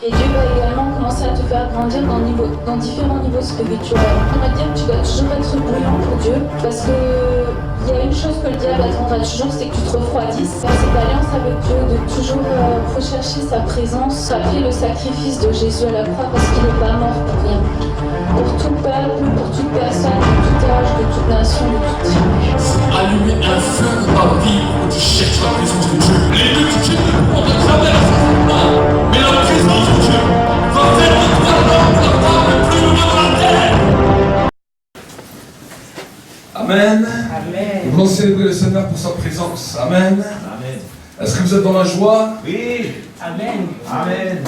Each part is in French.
Et Dieu va également commencer à te faire grandir dans différents niveaux spirituels. On va dire que tu dois toujours être bouillant pour Dieu, parce que il y a une chose que le diable attendra toujours, c'est que tu te refroidisses. Dans cette alliance avec Dieu, de toujours rechercher sa présence, rappeler le sacrifice de Jésus à la croix, parce qu'il n'est pas mort pour rien. Pour tout peuple, pour toute personne, de tout âge, de toute nation, de toute tribu. Allumer un feu dans ta vie où tu cherches la présence de Dieu. Les multitudes ne pourront te traverser, mais la présence de Dieu va faire de toi l'homme le plus heureux de la terre. Amen. Amen. Nous voulons célébrer le Seigneur pour sa présence. Amen. Amen. Est-ce que vous êtes dans la joie? Oui. Amen. Amen.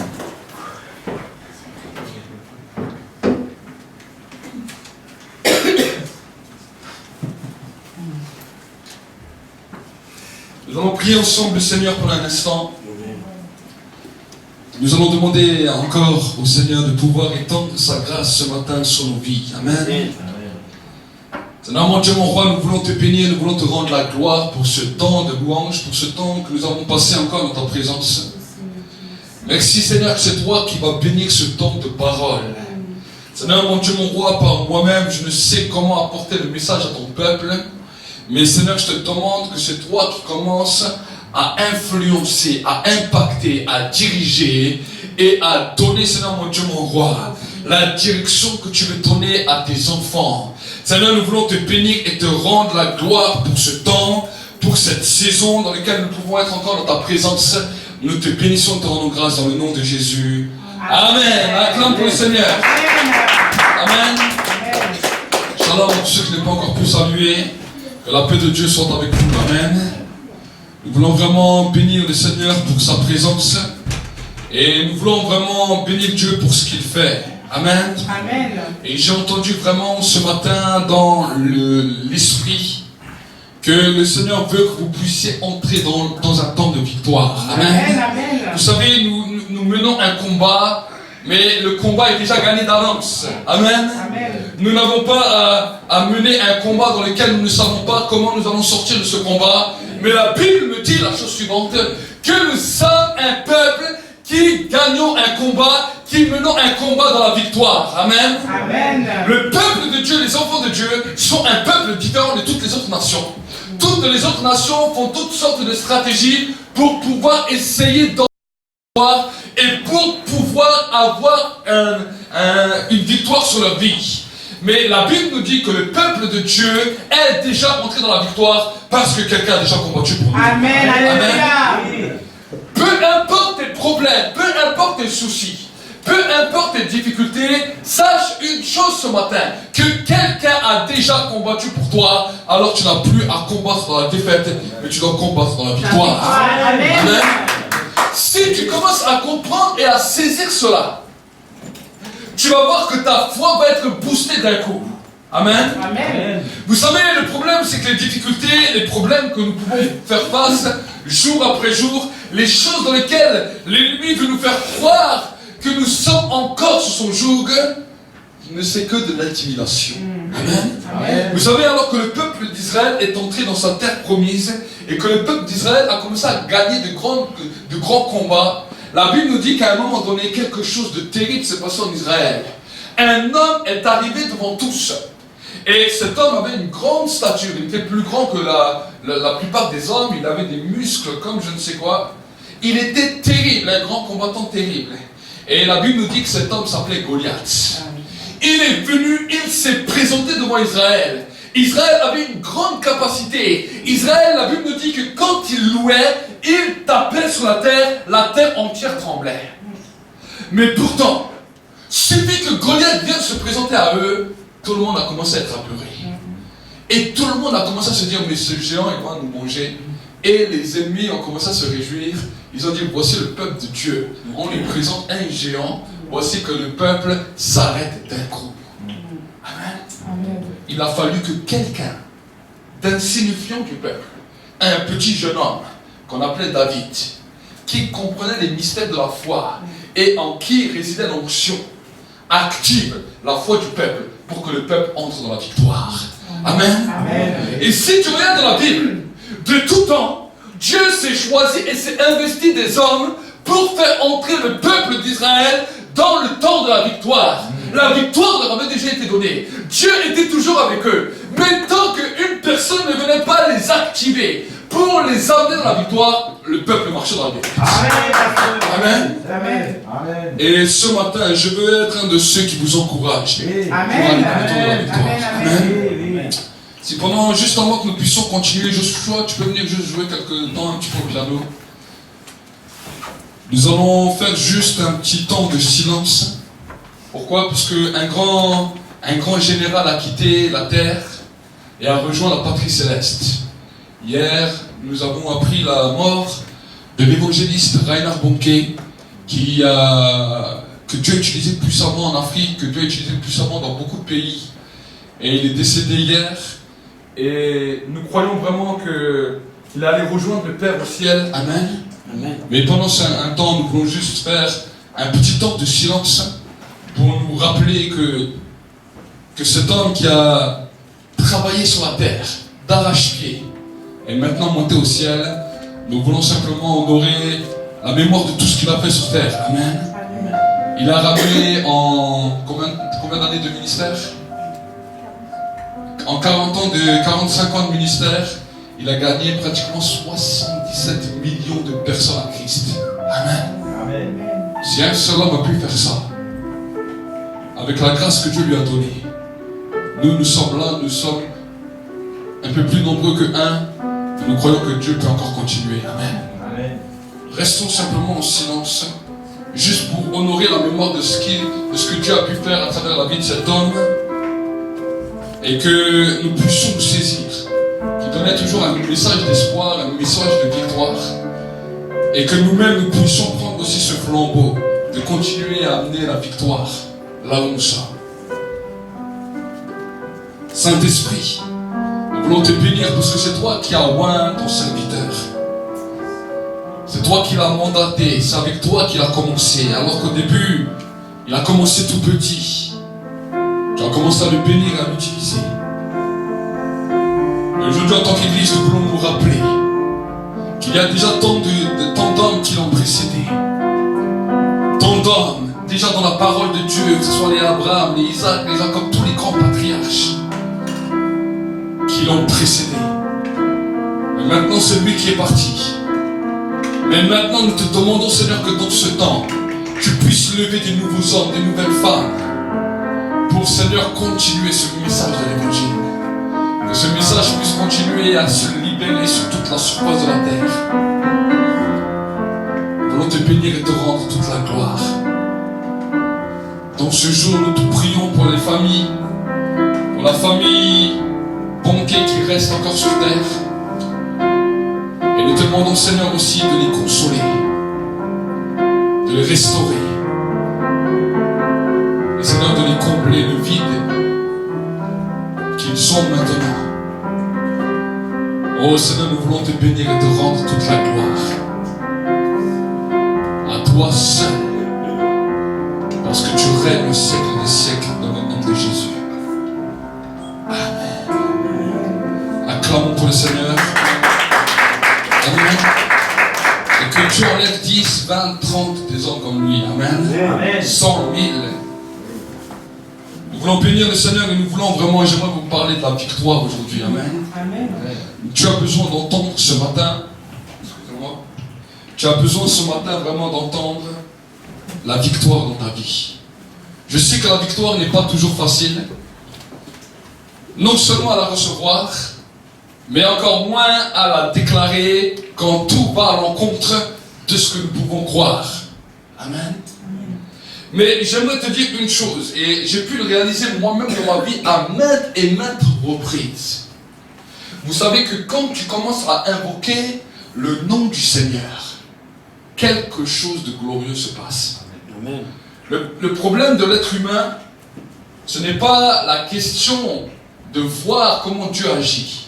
Nous allons prier ensemble le Seigneur pour un instant. Nous allons demander encore au Seigneur de pouvoir étendre sa grâce ce matin sur nos vies. Amen. Seigneur, mon Dieu, mon roi, nous voulons te bénir, nous voulons te rendre la gloire pour ce temps de louange, pour ce temps que nous avons passé encore dans ta présence. Merci Seigneur, que c'est toi qui vas bénir ce temps de parole. Seigneur, mon Dieu, mon roi, par moi-même, je ne sais comment apporter le message à ton peuple. Mais Seigneur, je te demande que c'est toi qui commences à influencer, à impacter, à diriger et à donner, Seigneur, mon Dieu, mon roi, la direction que tu veux donner à tes enfants. Seigneur, nous voulons te bénir et te rendre la gloire pour ce temps, pour cette saison dans laquelle nous pouvons être encore dans ta présence. Nous te bénissons, te rendons grâce dans le nom de Jésus. Amen. Acclame pour le Seigneur. Amen. Shalom à tous ceux qui n'ont pas encore pu saluer. Que la paix de Dieu soit avec nous. Amen. Nous voulons vraiment bénir le Seigneur pour sa présence. Et nous voulons vraiment bénir Dieu pour ce qu'il fait. Amen. Amen. Et j'ai entendu vraiment ce matin dans l'esprit que le Seigneur veut que vous puissiez entrer dans un temps de victoire. Amen. Amen. Amen. Vous savez, nous menons un combat, mais le combat est déjà gagné d'avance. Amen. Amen. Nous n'avons pas à mener un combat dans lequel nous ne savons pas comment nous allons sortir de ce combat. Mais la Bible me dit la chose suivante, que nous sommes un peuple qui gagnons un combat, qui menons un combat dans la victoire. Amen. Amen. Le peuple de Dieu, les enfants de Dieu, sont un peuple différent de toutes les autres nations. Toutes les autres nations font toutes sortes de stratégies pour pouvoir essayer d'avoir et pour pouvoir avoir une victoire sur leur vie. Mais la Bible nous dit que le peuple de Dieu est déjà entré dans la victoire parce que quelqu'un a déjà combattu pour nous. Amen. Amen. Peu importe tes problèmes, peu importe tes soucis, peu importe tes difficultés, sache une chose ce matin, que quelqu'un a déjà combattu pour toi, alors tu n'as plus à combattre dans la défaite, mais tu dois combattre dans la victoire. Amen. Amen. Si tu commences à comprendre et à saisir cela, tu vas voir que ta foi va être boostée d'un coup. Amen. Amen. Vous savez, le problème, c'est que les difficultés, les problèmes que nous pouvons faire face, jour après jour, les choses dans lesquelles l'ennemi veut nous faire croire que nous sommes encore sous son joug, ne c'est que de l'intimidation. Amen. Amen. Vous savez, alors que le peuple d'Israël est entré dans sa terre promise, et que le peuple d'Israël a commencé à gagner de grands combats, la Bible nous dit qu'à un moment donné, quelque chose de terrible s'est passé en Israël. Un homme est arrivé devant tous. Et cet homme avait une grande stature, il était plus grand que la plupart des hommes, il avait des muscles comme je ne sais quoi. Il était terrible, un grand combattant terrible. Et la Bible nous dit que cet homme s'appelait Goliath. Il est venu, il s'est présenté devant Israël. Israël avait une grande capacité. Israël, la Bible nous dit que quand il louait, il tapait sur la terre entière tremblait. Mais pourtant, suffit que Goliath vienne se présenter à eux, tout le monde a commencé à être apeuré. Et tout le monde a commencé à se dire, mais ce géant, il va nous manger. Et les ennemis ont commencé à se réjouir. Ils ont dit, voici le peuple de Dieu. On lui présente un géant. Voici que le peuple s'arrête d'un coup. Amen. Amen. Il a fallu que quelqu'un d'insignifiant du peuple, un petit jeune homme qu'on appelait David, qui comprenait les mystères de la foi et en qui résidait l'onction, active la foi du peuple pour que le peuple entre dans la victoire. Amen. Amen. Et si tu regardes dans la Bible, de tout temps, Dieu s'est choisi et s'est investi des hommes pour faire entrer le peuple d'Israël dans le temps de la victoire. La victoire leur avait déjà été donnée. Dieu était toujours avec eux. Mais tant qu'une personne ne venait pas les activer pour les amener dans la victoire, le peuple marchait dans la victoire. Amen. Amen. Amen. Et ce matin, je veux être un de ceux qui vous encouragent pour aller Amen. dans le temps de la victoire. Amen. Oui. Si pendant juste avant que nous puissions continuer, Joshua, tu peux venir juste jouer quelques temps un petit peu au piano. Nous allons faire juste un petit temps de silence. Pourquoi? Parce qu'un grand général a quitté la terre et a rejoint la patrie céleste. Hier, nous avons appris la mort de l'évangéliste Reinhard Bonnke, que Dieu a utilisé puissamment en Afrique, que Dieu a utilisé puissamment dans beaucoup de pays. Et il est décédé hier. Et nous croyons vraiment qu'il allait rejoindre le Père au ciel. Amen. Amen. Mais pendant un temps, nous voulons juste faire un petit temps de silence pour nous rappeler que cet homme qui a travaillé sur la terre, d'arrache-pied, est maintenant monté au ciel. Nous voulons simplement honorer la mémoire de tout ce qu'il a fait sur terre. Amen. Il a ramené en combien d'années de ministère? En 45 ans de ministère, il a gagné pratiquement 77 millions de personnes à Christ. Amen. Amen. Si un seul homme a pu faire ça, avec la grâce que Dieu lui a donnée, nous sommes là, nous sommes un peu plus nombreux que un, et nous croyons que Dieu peut encore continuer. Amen. Amen. Restons simplement en silence, juste pour honorer la mémoire de ce que Dieu a pu faire à travers la vie de cet homme, et que nous puissions nous saisir, qui donnait toujours un message d'espoir, un message de victoire, et que nous-mêmes nous puissions prendre aussi ce flambeau, de continuer à amener la victoire là où nous sommes. Saint-Esprit, nous voulons te bénir parce que c'est toi qui as oint ton serviteur. C'est toi qui l'as mandaté, c'est avec toi qu'il a commencé, alors qu'au début, il a commencé tout petit. Tu as commencé à le bénir et à l'utiliser. Et aujourd'hui, en tant qu'Église, nous voulons nous rappeler qu'il y a déjà tant d'hommes qui l'ont précédé. Tant d'hommes, déjà dans la parole de Dieu, que ce soit les Abraham, les Isaac, les Jacob, tous les grands patriarches qui l'ont précédé. Mais maintenant, c'est lui qui est parti. Mais maintenant, nous te demandons, Seigneur, que dans ce temps, tu puisses lever des nouveaux hommes, des nouvelles femmes, pour, Seigneur, continuer ce message de l'Évangile. Que ce message puisse continuer à se libérer sur toute la surface de la terre. Nous voulons te bénir et te rendre toute la gloire. Dans ce jour, nous te prions pour les familles, pour la famille Bonnke qui reste encore sur terre. Et nous te demandons, Seigneur, aussi de les consoler, de les restaurer. Et Seigneur, de les combler le vide qu'ils sont maintenant. Oh Seigneur, nous voulons te bénir et te rendre toute la gloire. À toi seul. Parce que tu règnes au siècle des siècles dans le nom de Jésus. Amen. Acclamons pour le Seigneur. Amen. Et que Dieu enlève 10, 20, 30 des hommes comme lui. Amen. Amen. 100 000. Nous voulons bénir le Seigneur et nous voulons vraiment, j'aimerais vous parler de la victoire aujourd'hui. Amen. Amen. Tu as besoin d'entendre ce matin, excusez-moi, tu as besoin ce matin vraiment d'entendre la victoire dans ta vie. Je sais que la victoire n'est pas toujours facile, non seulement à la recevoir, mais encore moins à la déclarer quand tout va à l'encontre de ce que nous pouvons croire. Amen. Mais j'aimerais te dire une chose, et j'ai pu le réaliser moi-même dans ma vie à maintes et maintes reprises. Vous savez que quand tu commences à invoquer le nom du Seigneur, quelque chose de glorieux se passe. Amen. Le problème de l'être humain, ce n'est pas la question de voir comment Dieu agit.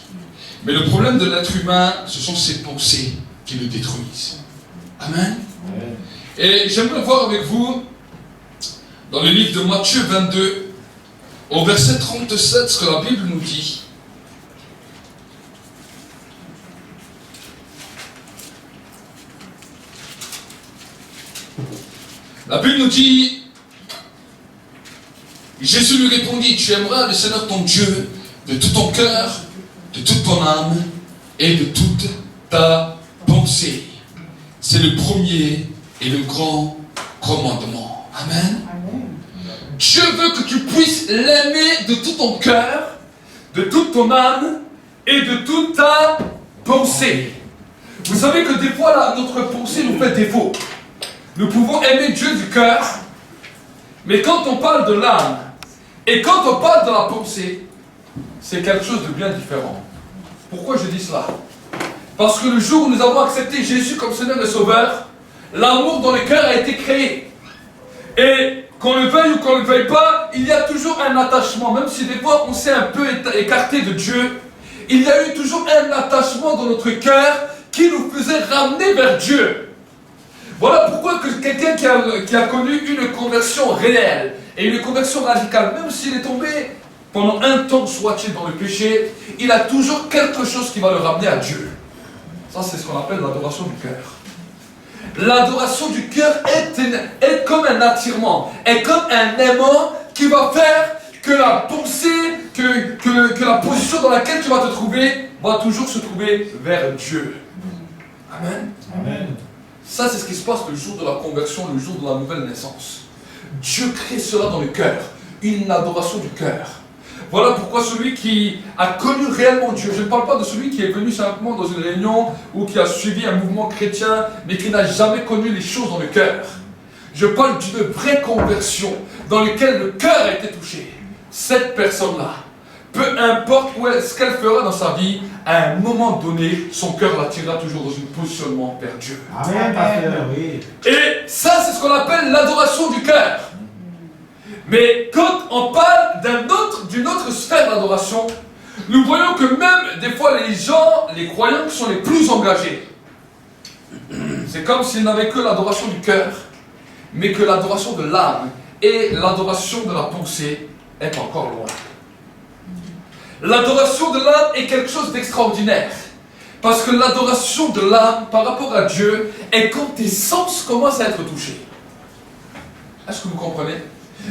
Mais le problème de l'être humain, ce sont ses pensées qui le détruisent. Amen. Et j'aimerais voir avec vous, dans le livre de Matthieu 22, au verset 37, ce que la Bible nous dit. La Bible nous dit, Jésus lui répondit, tu aimeras le Seigneur ton Dieu de tout ton cœur, de toute ton âme et de toute ta pensée. C'est le premier et le grand commandement. Amen. Dieu veut que tu puisses l'aimer de tout ton cœur, de toute ton âme et de toute ta pensée. Vous savez que des fois, là, notre pensée nous fait défaut. Nous pouvons aimer Dieu du cœur, mais quand on parle de l'âme et quand on parle de la pensée, c'est quelque chose de bien différent. Pourquoi je dis cela? Parce que le jour où nous avons accepté Jésus comme Seigneur et Sauveur, l'amour dans le cœur a été créé. Et qu'on le veuille ou qu'on ne le veuille pas, il y a toujours un attachement. Même si des fois on s'est un peu écarté de Dieu, il y a eu toujours un attachement dans notre cœur qui nous faisait ramener vers Dieu. Voilà pourquoi que quelqu'un qui a connu une conversion réelle et une conversion radicale, même s'il est tombé pendant un temps soit-il dans le péché, il a toujours quelque chose qui va le ramener à Dieu. Ça, c'est ce qu'on appelle l'adoration du cœur. L'adoration du cœur est comme un attirement, est comme un aimant qui va faire que la pensée, que la position dans laquelle tu vas te trouver, va toujours se trouver vers Dieu. Amen. Amen. Ça, c'est ce qui se passe le jour de la conversion, le jour de la nouvelle naissance. Dieu crée cela dans le cœur, une adoration du cœur. Voilà pourquoi celui qui a connu réellement Dieu, je ne parle pas de celui qui est venu simplement dans une réunion ou qui a suivi un mouvement chrétien, mais qui n'a jamais connu les choses dans le cœur. Je parle d'une vraie conversion dans laquelle le cœur a été touché. Cette personne-là, peu importe ce qu'elle fera dans sa vie, à un moment donné, son cœur l'attirera toujours dans un positionnement vers Dieu. Amen, pasteur, oui. Et ça, c'est ce qu'on appelle l'adoration du cœur. Mais quand on parle d'une autre sphère d'adoration, nous voyons que même des fois les gens, les croyants qui sont les plus engagés, c'est comme s'ils n'avaient que l'adoration du cœur, mais que l'adoration de l'âme et l'adoration de la pensée est encore loin. L'adoration de l'âme est quelque chose d'extraordinaire. Parce que l'adoration de l'âme par rapport à Dieu est quand tes sens commencent à être touchés. Est-ce que vous comprenez?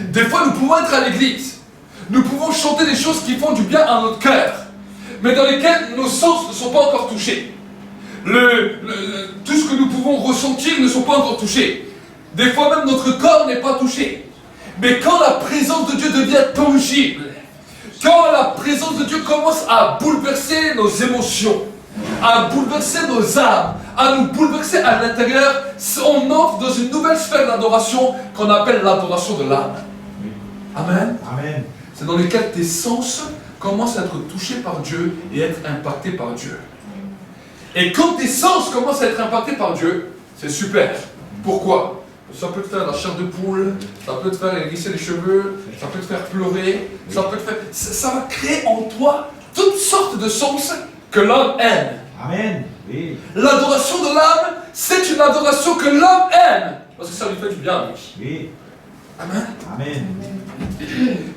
Des fois, nous pouvons être à l'église. Nous pouvons chanter des choses qui font du bien à notre cœur, mais dans lesquelles nos sens ne sont pas encore touchés. Tout ce que nous pouvons ressentir ne sont pas encore touchés. Des fois même, notre corps n'est pas touché. Mais quand la présence de Dieu devient tangible, quand la présence de Dieu commence à bouleverser nos émotions, à bouleverser nos âmes, à nous bouleverser à l'intérieur, on entre dans une nouvelle sphère d'adoration qu'on appelle l'adoration de l'âme. Amen. Amen. C'est dans lequel tes sens commencent à être touchés par Dieu et être impactés par Dieu. Et quand tes sens commencent à être impactés par Dieu, c'est super. Pourquoi? Ça peut te faire la chair de poule, ça peut te faire hérisser les cheveux, ça peut te faire pleurer, ça peut te faire... Ça va créer en toi toutes sortes de sens que l'homme aime. Amen. Oui. L'adoration de l'âme, c'est une adoration que l'homme aime. Parce que ça lui fait du bien, lui. Oui. Amen. Amen.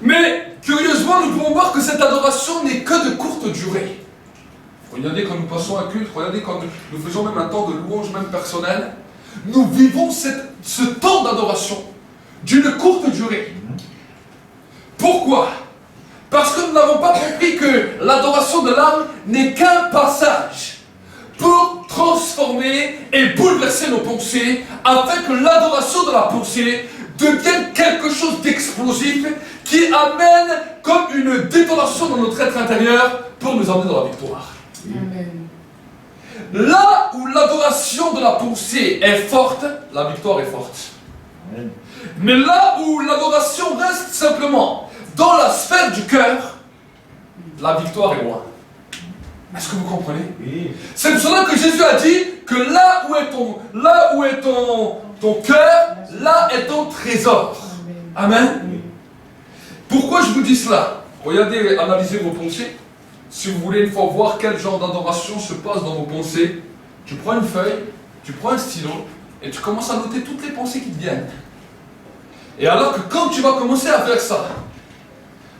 Mais, curieusement, nous pouvons voir que cette adoration n'est que de courte durée. Regardez quand nous passons un culte, regardez quand nous faisons même un temps de louange, même personnel. Nous vivons ce temps d'adoration d'une courte durée. Pourquoi? Parce que nous n'avons pas compris que l'adoration de l'âme n'est qu'un passage pour transformer et bouleverser nos pensées, afin que l'adoration de la pensée devienne quelque chose d'explosif qui amène comme une détonation dans notre être intérieur pour nous amener dans la victoire. Amen. Là où l'adoration de la pensée est forte, la victoire est forte. Amen. Mais là où l'adoration reste simplement dans la sphère du cœur, la victoire est loin. Est-ce que vous comprenez? Oui. C'est pour cela que Jésus a dit que là où est ton cœur, là est ton trésor. Amen. Oui. Pourquoi je vous dis cela? Regardez, analysez vos pensées. Si vous voulez une fois voir quel genre d'adoration se passe dans vos pensées, tu prends une feuille, tu prends un stylo et tu commences à noter toutes les pensées qui te viennent. Et alors que quand tu vas commencer à faire ça,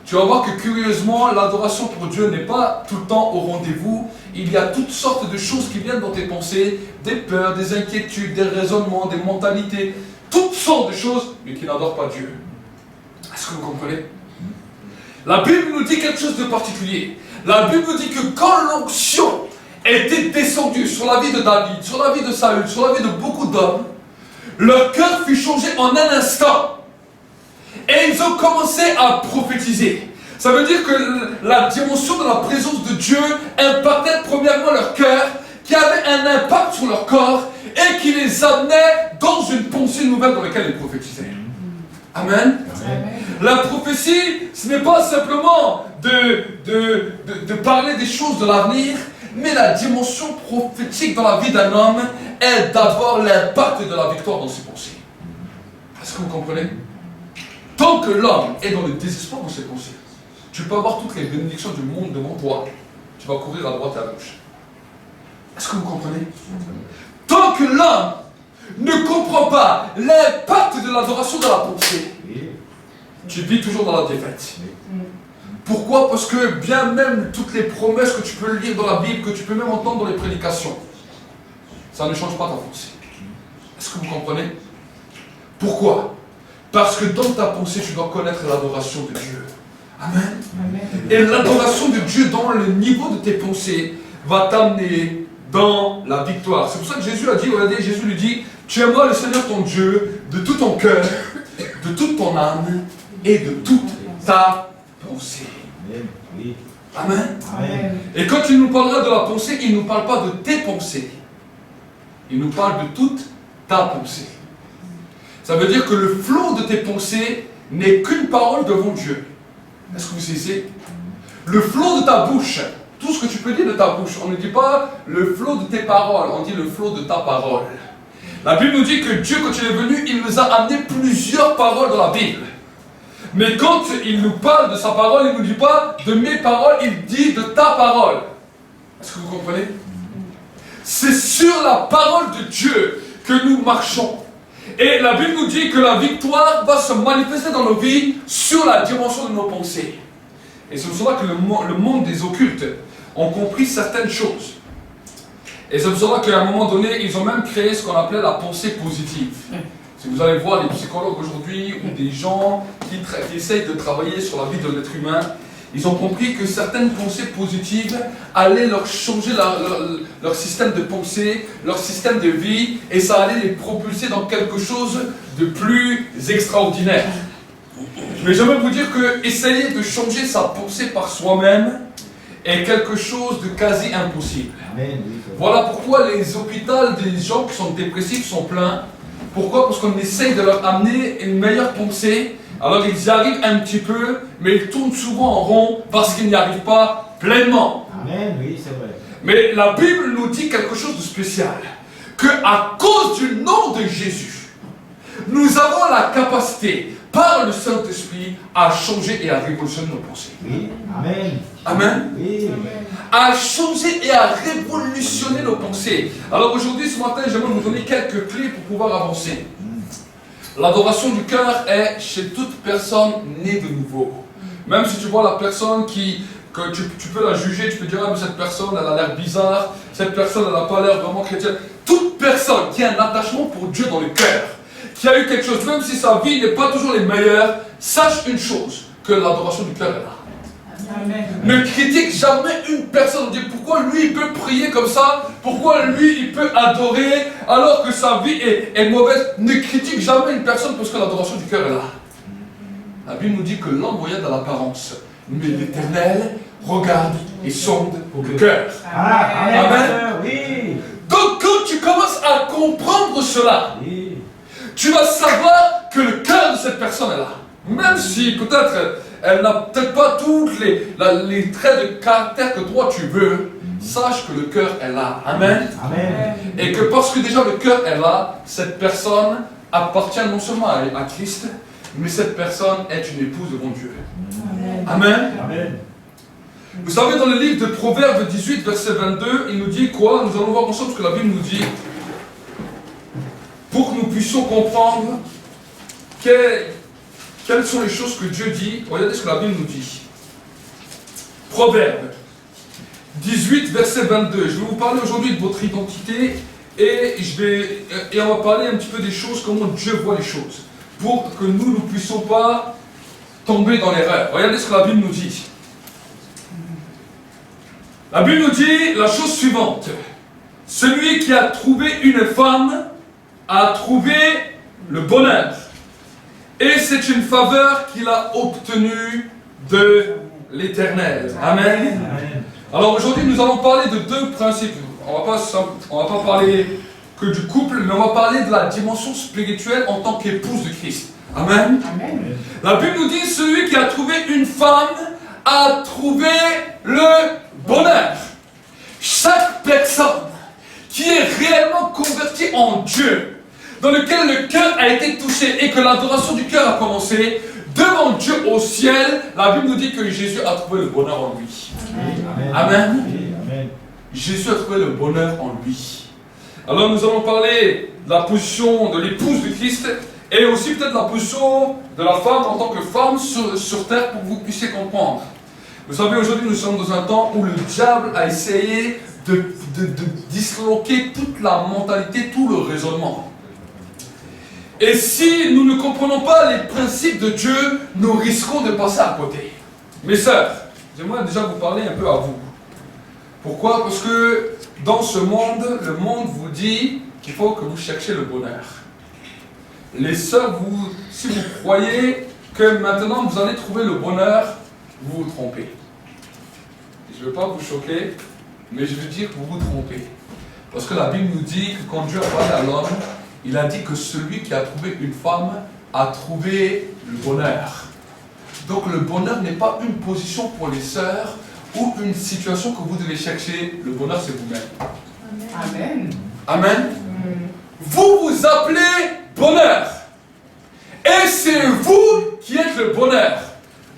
tu vas voir que curieusement, l'adoration pour Dieu n'est pas tout le temps au rendez-vous. Il y a toutes sortes de choses qui viennent dans tes pensées, des peurs, des inquiétudes, des raisonnements, des mentalités. toutes sortes de choses, mais qui n'adorent pas Dieu. Est-ce que vous comprenez? La Bible nous dit quelque chose de particulier. La Bible nous dit que quand l'onction était descendue sur la vie de David, sur la vie de Saül, sur la vie de beaucoup d'hommes, leur cœur fut changé en un instant. Et ils ont commencé à prophétiser. Ça veut dire que la dimension de la présence de Dieu impactait premièrement leur cœur, qui avait un impact sur leur corps et qui les amenait dans une pensée nouvelle dans laquelle ils prophétisaient. Amen. Amen. La prophétie, ce n'est pas simplement de parler des choses de l'avenir, mais la dimension prophétique dans la vie d'un homme est d'avoir l'impact de la victoire dans ses pensées. Est-ce que vous comprenez? Tant que l'homme est dans le désespoir dans ses pensées, tu peux avoir toutes les bénédictions du monde devant toi, tu vas courir à droite et à gauche. Est-ce que vous comprenez? Tant que l'homme ne comprend pas l'impact de l'adoration de la pensée, tu vis toujours dans la défaite. Pourquoi? Parce que bien même toutes les promesses que tu peux lire dans la Bible, que tu peux même entendre dans les prédications, ça ne change pas ta pensée. Est-ce que vous comprenez? Pourquoi? Parce que dans ta pensée, tu dois connaître l'adoration de Dieu. Amen. Amen. Et l'adoration de Dieu dans le niveau de tes pensées va t'amener dans la victoire. C'est pour ça que Jésus a dit, regardez, Jésus lui dit, tu aimeras le Seigneur ton Dieu de tout ton cœur, de toute ton âme et de toute ta pensée. Oui. Amen. Amen. Et quand il nous parlera de la pensée, il ne nous parle pas de tes pensées. Il nous parle de toute ta pensée. Ça veut dire que le flot de tes pensées n'est qu'une parole devant Dieu. Est-ce que vous saisissez? Le flot de ta bouche, tout ce que tu peux dire de ta bouche, on ne dit pas le flot de tes paroles, on dit le flot de ta parole. La Bible nous dit que Dieu, quand il est venu, il nous a amené plusieurs paroles dans la Bible. Mais quand il nous parle de sa parole, il ne nous dit pas de mes paroles, il dit de ta parole. Est-ce que vous comprenez? C'est sur la parole de Dieu que nous marchons. Et la Bible nous dit que la victoire va se manifester dans nos vies sur la dimension de nos pensées. Et c'est pour cela que le monde des occultes ont compris certaines choses. Et c'est pour cela qu'à un moment donné, ils ont même créé ce qu'on appelait la pensée positive. Si vous allez voir les psychologues aujourd'hui ou des gens qui essayent de travailler sur la vie de l'être humain, ils ont compris que certaines pensées positives allaient leur changer leur système de pensée, leur système de vie, et ça allait les propulser dans quelque chose de plus extraordinaire. Mais j'aimerais vous dire que essayer de changer sa pensée par soi-même est quelque chose de quasi impossible. Amen. Voilà pourquoi les hôpitaux des gens qui sont dépressifs sont pleins. Pourquoi? Parce qu'on essaye de leur amener une meilleure pensée. Alors ils y arrivent un petit peu, mais ils tournent souvent en rond parce qu'ils n'y arrivent pas pleinement. Amen, oui, c'est vrai. Mais la Bible nous dit quelque chose de spécial. Que à cause du nom de Jésus, nous avons la capacité, par le Saint-Esprit, à changer et à révolutionner nos pensées. Oui, Amen. Amen. Oui. À changer et à révolutionner nos pensées. Alors aujourd'hui, ce matin, j'aimerais vous donner quelques clés pour pouvoir avancer. L'adoration du cœur est chez toute personne née de nouveau. Même si tu vois la personne que tu peux la juger, tu peux dire, ah, mais cette personne, elle a l'air bizarre, cette personne, elle n'a pas l'air vraiment chrétienne. Toute personne qui a un attachement pour Dieu dans le cœur, qui a eu quelque chose, même si sa vie n'est pas toujours les meilleures, sache une chose, que l'adoration du cœur est là. Amen. Ne critique jamais une personne. On dit pourquoi lui il peut prier comme ça, pourquoi lui il peut adorer alors que sa vie est mauvaise. Ne critique jamais une personne parce que l'adoration du cœur est là. La Bible nous dit que l'homme regarde à l'apparence, mais l'Éternel regarde et sonde le cœur. Ah, Amen. Amen. Oui. Donc quand tu commences à comprendre cela, Oui. tu vas savoir que le cœur de cette personne est là. Même si peut-être elle n'a peut-être pas tous les traits de caractère que toi tu veux, sache que le cœur est là. Amen. Amen. Et que parce que déjà le cœur est là, cette personne appartient non seulement à Christ, mais cette personne est une épouse devant Dieu. Amen. Amen. Vous savez, dans le livre de Proverbes 18, verset 22, il nous dit quoi? Nous allons voir ensemble ce que la Bible nous dit, pour que nous puissions comprendre quelles sont les choses que Dieu dit. Regardez ce que la Bible nous dit. Proverbe 18, verset 22. Je vais vous parler aujourd'hui de votre identité Et on va parler un petit peu des choses, comment Dieu voit les choses, pour que nous ne puissions pas tomber dans l'erreur. Regardez ce que la Bible nous dit. La Bible nous dit la chose suivante. Celui qui a trouvé une femme a trouvé le bonheur. Et c'est une faveur qu'il a obtenue de l'Éternel. Amen. Amen. Alors aujourd'hui, nous allons parler de deux principes. On va pas parler que du couple, mais on va parler de la dimension spirituelle en tant qu'épouse de Christ. Amen. Amen. La Bible nous dit, celui qui a trouvé une femme a trouvé le bonheur. Chaque personne qui est réellement convertie en Dieu, dans lequel le cœur a été touché et que l'adoration du cœur a commencé, devant Dieu au ciel, la Bible nous dit que Jésus a trouvé le bonheur en lui. Amen. Amen. Amen. Jésus a trouvé le bonheur en lui. Alors nous allons parler de la position de l'épouse de Christ et aussi peut-être la position de la femme en tant que femme sur terre pour que vous puissiez comprendre. Vous savez, aujourd'hui nous sommes dans un temps où le diable a essayé de disloquer toute la mentalité, tout le raisonnement. Et si nous ne comprenons pas les principes de Dieu, nous risquons de passer à côté. Mes sœurs, j'aimerais déjà vous parler un peu à vous. Pourquoi? Parce que dans ce monde, le monde vous dit qu'il faut que vous cherchiez le bonheur. Les sœurs, si vous croyez que maintenant vous allez trouver le bonheur, vous vous trompez. Je ne veux pas vous choquer, mais je veux dire que vous vous trompez. Parce que la Bible nous dit que quand Dieu a parlé à l'homme, il a dit que celui qui a trouvé une femme a trouvé le bonheur. Donc le bonheur n'est pas une position pour les sœurs ou une situation que vous devez chercher. Le bonheur, c'est vous-même. Amen. Amen. Vous vous appelez bonheur. Et c'est vous qui êtes le bonheur.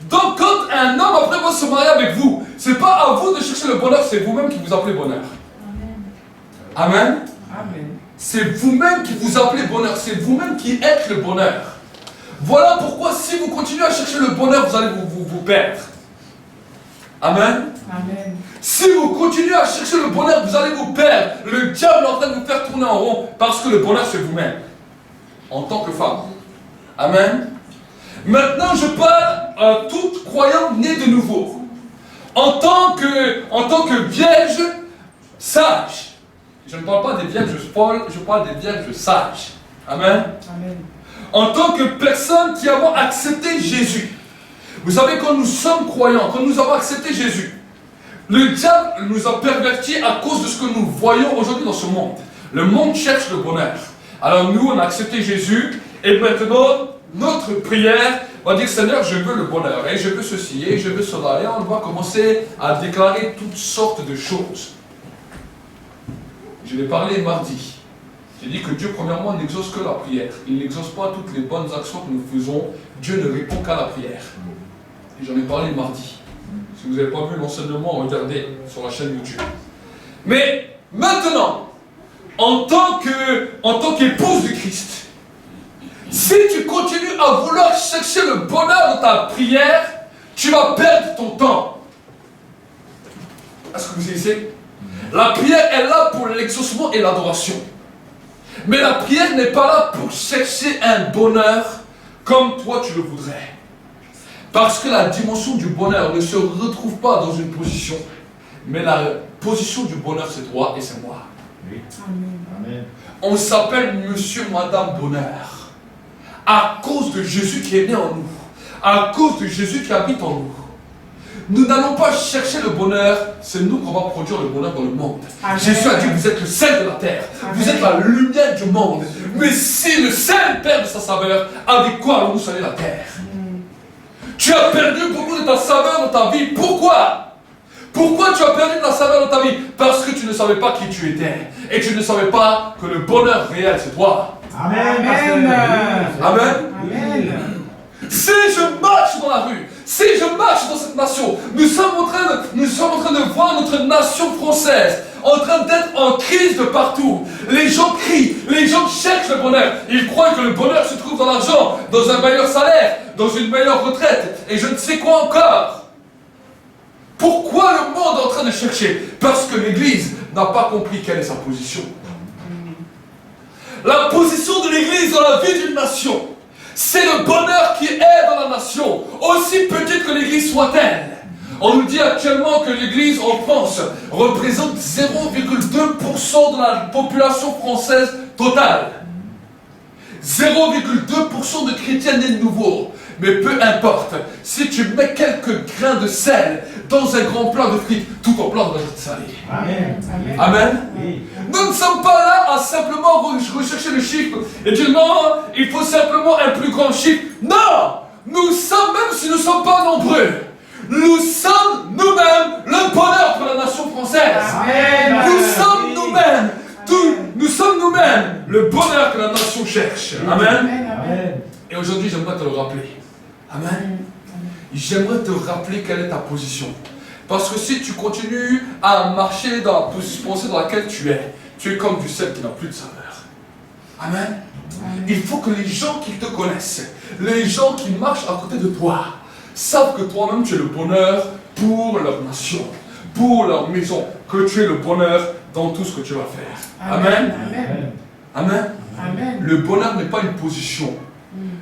Donc quand un homme après va se marier avec vous, c'est pas à vous de chercher le bonheur, c'est vous-même qui vous appelez bonheur. Amen. Amen. C'est vous-même qui vous appelez bonheur, c'est vous-même qui êtes le bonheur. Voilà pourquoi si vous continuez à chercher le bonheur, vous allez vous perdre. Amen. Amen. Si vous continuez à chercher le bonheur, vous allez vous perdre. Le diable est en train de vous faire tourner en rond parce que le bonheur c'est vous-même. En tant que femme. Amen. Maintenant je parle à toute croyante née de nouveau. En tant que vierge sage. Je ne parle pas des vierges folles, je parle des vierges sages. Amen. Amen. En tant que personne qui avons accepté Jésus. Vous savez, quand nous sommes croyants, quand nous avons accepté Jésus, le diable nous a pervertis à cause de ce que nous voyons aujourd'hui dans ce monde. Le monde cherche le bonheur. Alors nous, on a accepté Jésus, et maintenant, notre prière va dire, Seigneur, je veux le bonheur, et je veux ceci, et je veux cela, et on va commencer à déclarer toutes sortes de choses. Je l'ai parlé mardi. J'ai dit que Dieu, premièrement, n'exauce que la prière. Il n'exauce pas toutes les bonnes actions que nous faisons. Dieu ne répond qu'à la prière. Et j'en ai parlé mardi. Si vous n'avez pas vu l'enseignement, regardez sur la chaîne YouTube. Mais maintenant, en tant qu'épouse du Christ, si tu continues à vouloir chercher le bonheur dans ta prière, tu vas perdre ton temps. Est-ce que vous savez? La prière est là pour l'exaucement et l'adoration. Mais la prière n'est pas là pour chercher un bonheur comme toi tu le voudrais. Parce que la dimension du bonheur ne se retrouve pas dans une position. Mais la position du bonheur, c'est toi et c'est moi. Oui. Amen. Amen. On s'appelle Monsieur, Madame Bonheur. À cause de Jésus qui est né en nous. À cause de Jésus qui habite en nous. Nous n'allons pas chercher le bonheur, c'est nous qu'on va produire le bonheur dans le monde. Amen. Jésus a dit, vous êtes le sel de la terre, Amen. vous êtes la lumière du monde. Mais si le sel perd de sa saveur, avec quoi allons-nous salir la terre? Tu as perdu beaucoup de ta saveur dans ta vie. Pourquoi? Pourquoi tu as perdu de la saveur dans ta vie? Parce que tu ne savais pas qui tu étais. Et tu ne savais pas que le bonheur réel, c'est toi. Amen. Amen. Amen. Amen. Si je marche dans la rue, si je marche dans cette nation, nous sommes en train de voir notre nation française en train d'être en crise de partout. Les gens crient, les gens cherchent le bonheur. Ils croient que le bonheur se trouve dans l'argent, dans un meilleur salaire, dans une meilleure retraite, et je ne sais quoi encore. Pourquoi le monde est en train de chercher? Parce que l'Église n'a pas compris quelle est sa position. La position de l'Église dans la vie d'une nation, c'est le bonheur qui est dans la nation, aussi petite que l'Église soit-elle. On nous dit actuellement que l'Église en France représente 0,2% de la population française totale. 0,2% de chrétiens nés de nouveau. Mais peu importe, si tu mets quelques grains de sel dans un grand plat de frites, tout ton plat va être salé. Amen. Amen. Amen. Oui. Nous ne sommes pas là à simplement rechercher le chiffre et dire non, il faut simplement un plus grand chiffre. Non! Nous sommes, même si nous ne sommes pas nombreux, nous sommes nous-mêmes le bonheur pour la nation française. Amen. Nous sommes nous-mêmes, nous sommes nous-mêmes le bonheur que la nation cherche. Amen. Amen. Amen. Et aujourd'hui, j'aimerais te le rappeler. Amen. J'aimerais te rappeler quelle est ta position. Parce que si tu continues à marcher dans la position dans laquelle tu es comme du sel qui n'a plus de saveur. Amen. Il faut que les gens qui te connaissent, les gens qui marchent à côté de toi, savent que toi-même tu es le bonheur pour leur nation, pour leur maison, que tu es le bonheur dans tout ce que tu vas faire. Amen. Amen. Amen. Amen. Le bonheur n'est pas une position.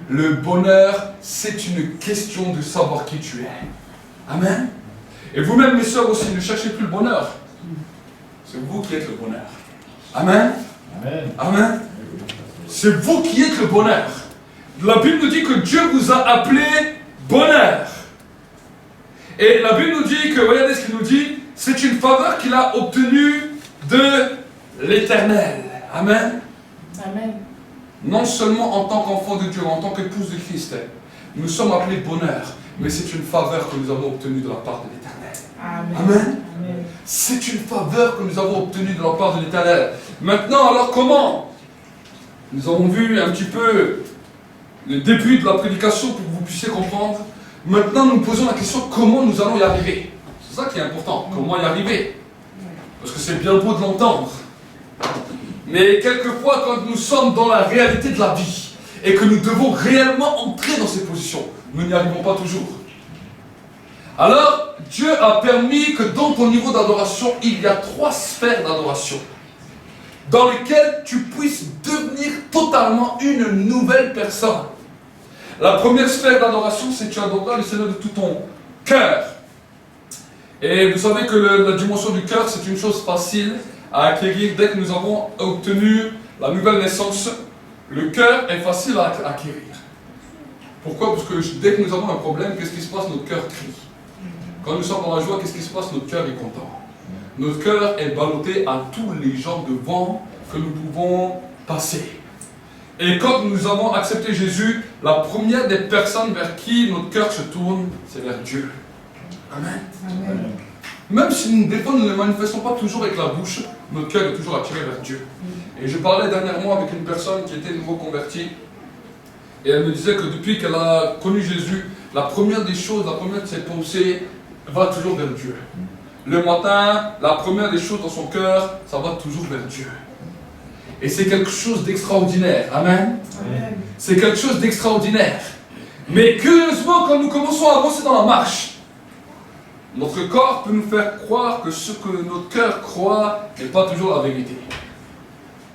Le bonheur, c'est une question de savoir qui tu es. Amen. Et vous-même, mes sœurs aussi, ne cherchez plus le bonheur. C'est vous qui êtes le bonheur. Amen. Amen. Amen. C'est vous qui êtes le bonheur. La Bible nous dit que Dieu vous a appelé bonheur. Et la Bible nous dit que, regardez ce qu'il nous dit, c'est une faveur qu'il a obtenue de l'Éternel. Amen. Amen. Non seulement en tant qu'enfant de Dieu, en tant qu'épouse de Christ, nous sommes appelés bonheur, mais c'est une faveur que nous avons obtenue de la part de l'Éternel. Amen. Amen. Amen. C'est une faveur que nous avons obtenue de la part de l'Éternel. Maintenant, alors comment? Nous avons vu un petit peu le début de la prédication pour que vous puissiez comprendre. Maintenant, nous nous posons la question comment nous allons y arriver. C'est ça qui est important, comment y arriver. Parce que c'est bien beau de l'entendre. Mais quelquefois, quand nous sommes dans la réalité de la vie et que nous devons réellement entrer dans ces positions, nous n'y arrivons pas toujours. Alors, Dieu a permis que dans ton niveau d'adoration, il y a 3 sphères d'adoration dans lesquelles tu puisses devenir totalement une nouvelle personne. La première sphère d'adoration, c'est que tu adoreras le Seigneur de tout ton cœur. Et vous savez que la dimension du cœur, c'est une chose facile à acquérir dès que nous avons obtenu la nouvelle naissance. Le cœur est facile à acquérir. Pourquoi? Parce que dès que nous avons un problème, qu'est-ce qui se passe? Notre cœur crie. Quand nous sommes dans la joie, qu'est-ce qui se passe? Notre cœur est content. Notre cœur est ballotté à tous les gens de vent que nous pouvons passer. Et quand nous avons accepté Jésus, la première des personnes vers qui notre cœur se tourne, c'est vers Dieu. Amen. Amen. Même si des fois nous ne le manifestons pas toujours avec la bouche, notre cœur est toujours attiré vers Dieu. Et je parlais dernièrement avec une personne qui était nouveau convertie, et elle me disait que depuis qu'elle a connu Jésus, la première des choses, la première de ses pensées va toujours vers Dieu. Le matin, la première des choses dans son cœur, ça va toujours vers Dieu. Et c'est quelque chose d'extraordinaire. Amen. Amen. C'est quelque chose d'extraordinaire. Mais curieusement, quand nous commençons à avancer dans la marche, notre corps peut nous faire croire que ce que notre cœur croit n'est pas toujours la vérité.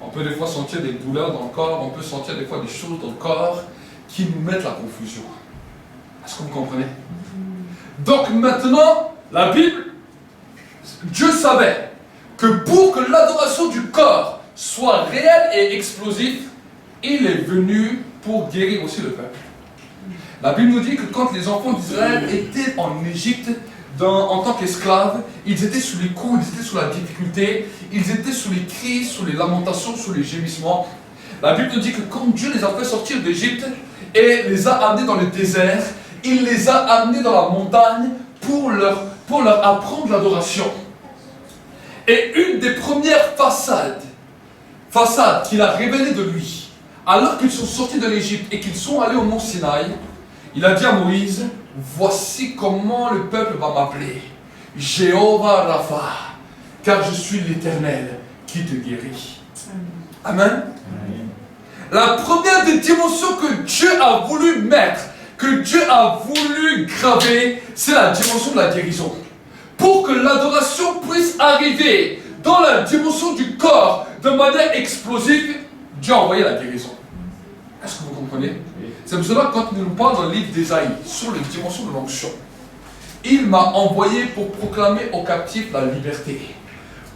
On peut des fois sentir des douleurs dans le corps, on peut sentir des fois des choses dans le corps qui nous mettent la confusion. Est-ce que vous comprenez? Donc maintenant, la Bible, Dieu savait que pour que l'adoration du corps soit réelle et explosive, il est venu pour guérir aussi le peuple. La Bible nous dit que quand les enfants d'Israël étaient en Égypte, en tant qu'esclaves, ils étaient sous les coups, ils étaient sous la difficulté, ils étaient sous les cris, sous les lamentations, sous les gémissements. La Bible nous dit que quand Dieu les a fait sortir d'Égypte et les a amenés dans le désert, il les a amenés dans la montagne pour leur apprendre l'adoration. Et une des premières façades qu'il a révélées de lui, alors qu'ils sont sortis de l'Égypte et qu'ils sont allés au mont Sinaï, il a dit à Moïse, voici comment le peuple va m'appeler, Jéhovah Rapha, car je suis l'Éternel qui te guérit. Amen. Amen. La première des dimensions que Dieu a voulu mettre, que Dieu a voulu graver, c'est la dimension de la guérison. Pour que l'adoration puisse arriver dans la dimension du corps de manière explosive, Dieu a envoyé la guérison. Est-ce que vous comprenez? C'est pour cela que quand il nous parle dans le livre d'Ésaïe sur les dimensions de l'onction, il m'a envoyé pour proclamer aux captifs la liberté,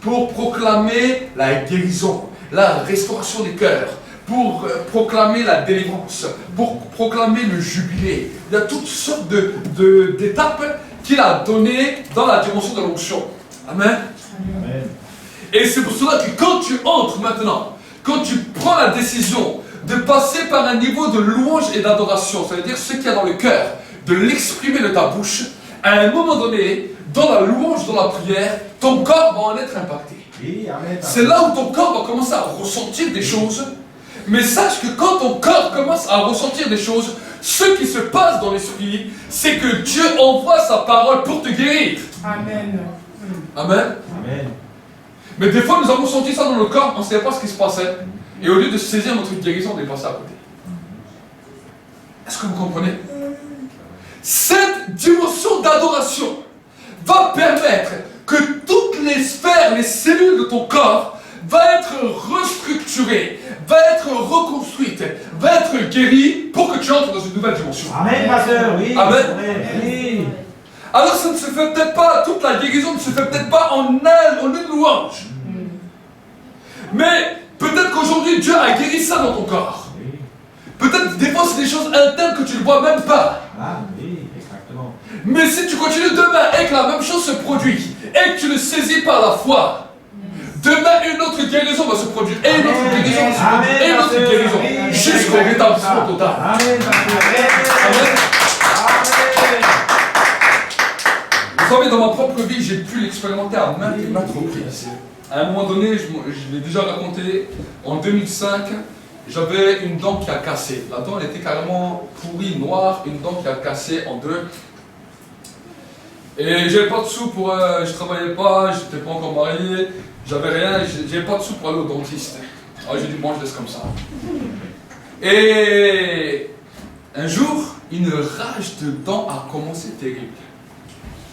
pour proclamer la guérison, la restauration des cœurs, pour proclamer la délivrance, pour proclamer le jubilé. Il y a toutes sortes d'étapes qu'il a données dans la dimension de l'onction. Amen. Amen. Et c'est pour cela que quand tu entres maintenant, quand tu prends la décision de passer par un niveau de louange et d'adoration, ça veut dire ce qu'il y a dans le cœur, de l'exprimer de ta bouche, à un moment donné, dans la louange, dans la prière, ton corps va en être impacté. Oui, amen. C'est là où ton corps va commencer à ressentir des choses. Mais sache que quand ton corps commence à ressentir des choses, ce qui se passe dans l'esprit, c'est que Dieu envoie sa parole pour te guérir. Amen. Amen. Amen. Mais des fois, nous avons senti ça dans le corps, on ne savait pas ce qui se passait. Et au lieu de saisir notre guérison, on est passé à côté. Est-ce que vous comprenez? Cette dimension d'adoration va permettre que toutes les sphères, les cellules de ton corps va être restructurée, va être reconstruite, va être guérie pour que tu entres dans une nouvelle dimension. Amen, ma soeur, oui. Amen. Oui. Alors ça ne se fait peut-être pas, toute la guérison ne se fait peut-être pas en une louange. Mais peut-être qu'aujourd'hui Dieu a guéri ça dans ton corps. Oui. Peut-être des fois c'est des choses internes que tu ne vois même pas. Ah, oui, exactement. Mais si tu continues demain et que la même chose se produit et que tu ne saisis pas la foi, demain une autre guérison va se produire et une autre guérison va se produire et une autre guérison jusqu'au rétablissement total. Amen, ma soeur. Amen. Amen. Vous savez, dans ma propre vie, j'ai pu l'expérimenter à maintes et maintes reprises. À un moment donné, je l'ai déjà raconté, en 2005, j'avais une dent qui a cassé. La dent elle était carrément pourrie, noire, une dent qui a cassé en deux. Et j'avais pas de sous pour... je travaillais pas, j'étais pas encore marié, j'avais rien, j'avais pas de sous pour aller au dentiste. Alors j'ai dit, bon, je laisse comme ça. Et un jour, une rage de dents a commencé terrible.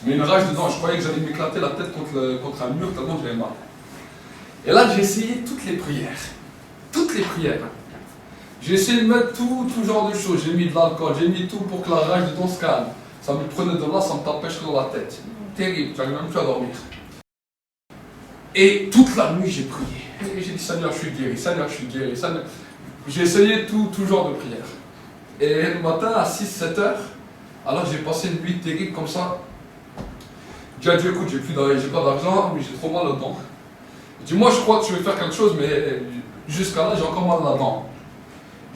Mais une rage de dents, je croyais que j'allais m'éclater la tête contre un mur tellement j'avais mal. Et là, j'ai essayé toutes les prières. Toutes les prières. J'ai essayé de mettre tout genre de choses. J'ai mis de l'alcool, j'ai mis tout pour que la rage de dents se calme. Ça me prenait de là, ça me tapait dans la tête. Terrible, j'arrivais même plus à dormir. Et toute la nuit, j'ai prié. Et j'ai dit, Seigneur, je suis guéri, Seigneur, je suis guéri. Seigneur... J'ai essayé tout genre de prières. Et le matin, à 6-7 heures, alors j'ai passé une nuit terrible comme ça. J'ai dit, écoute, j'ai pas d'argent, mais j'ai trop mal aux dents. J'ai dit, moi, je crois que tu veux faire quelque chose, mais jusqu'à là, j'ai encore mal à la dent.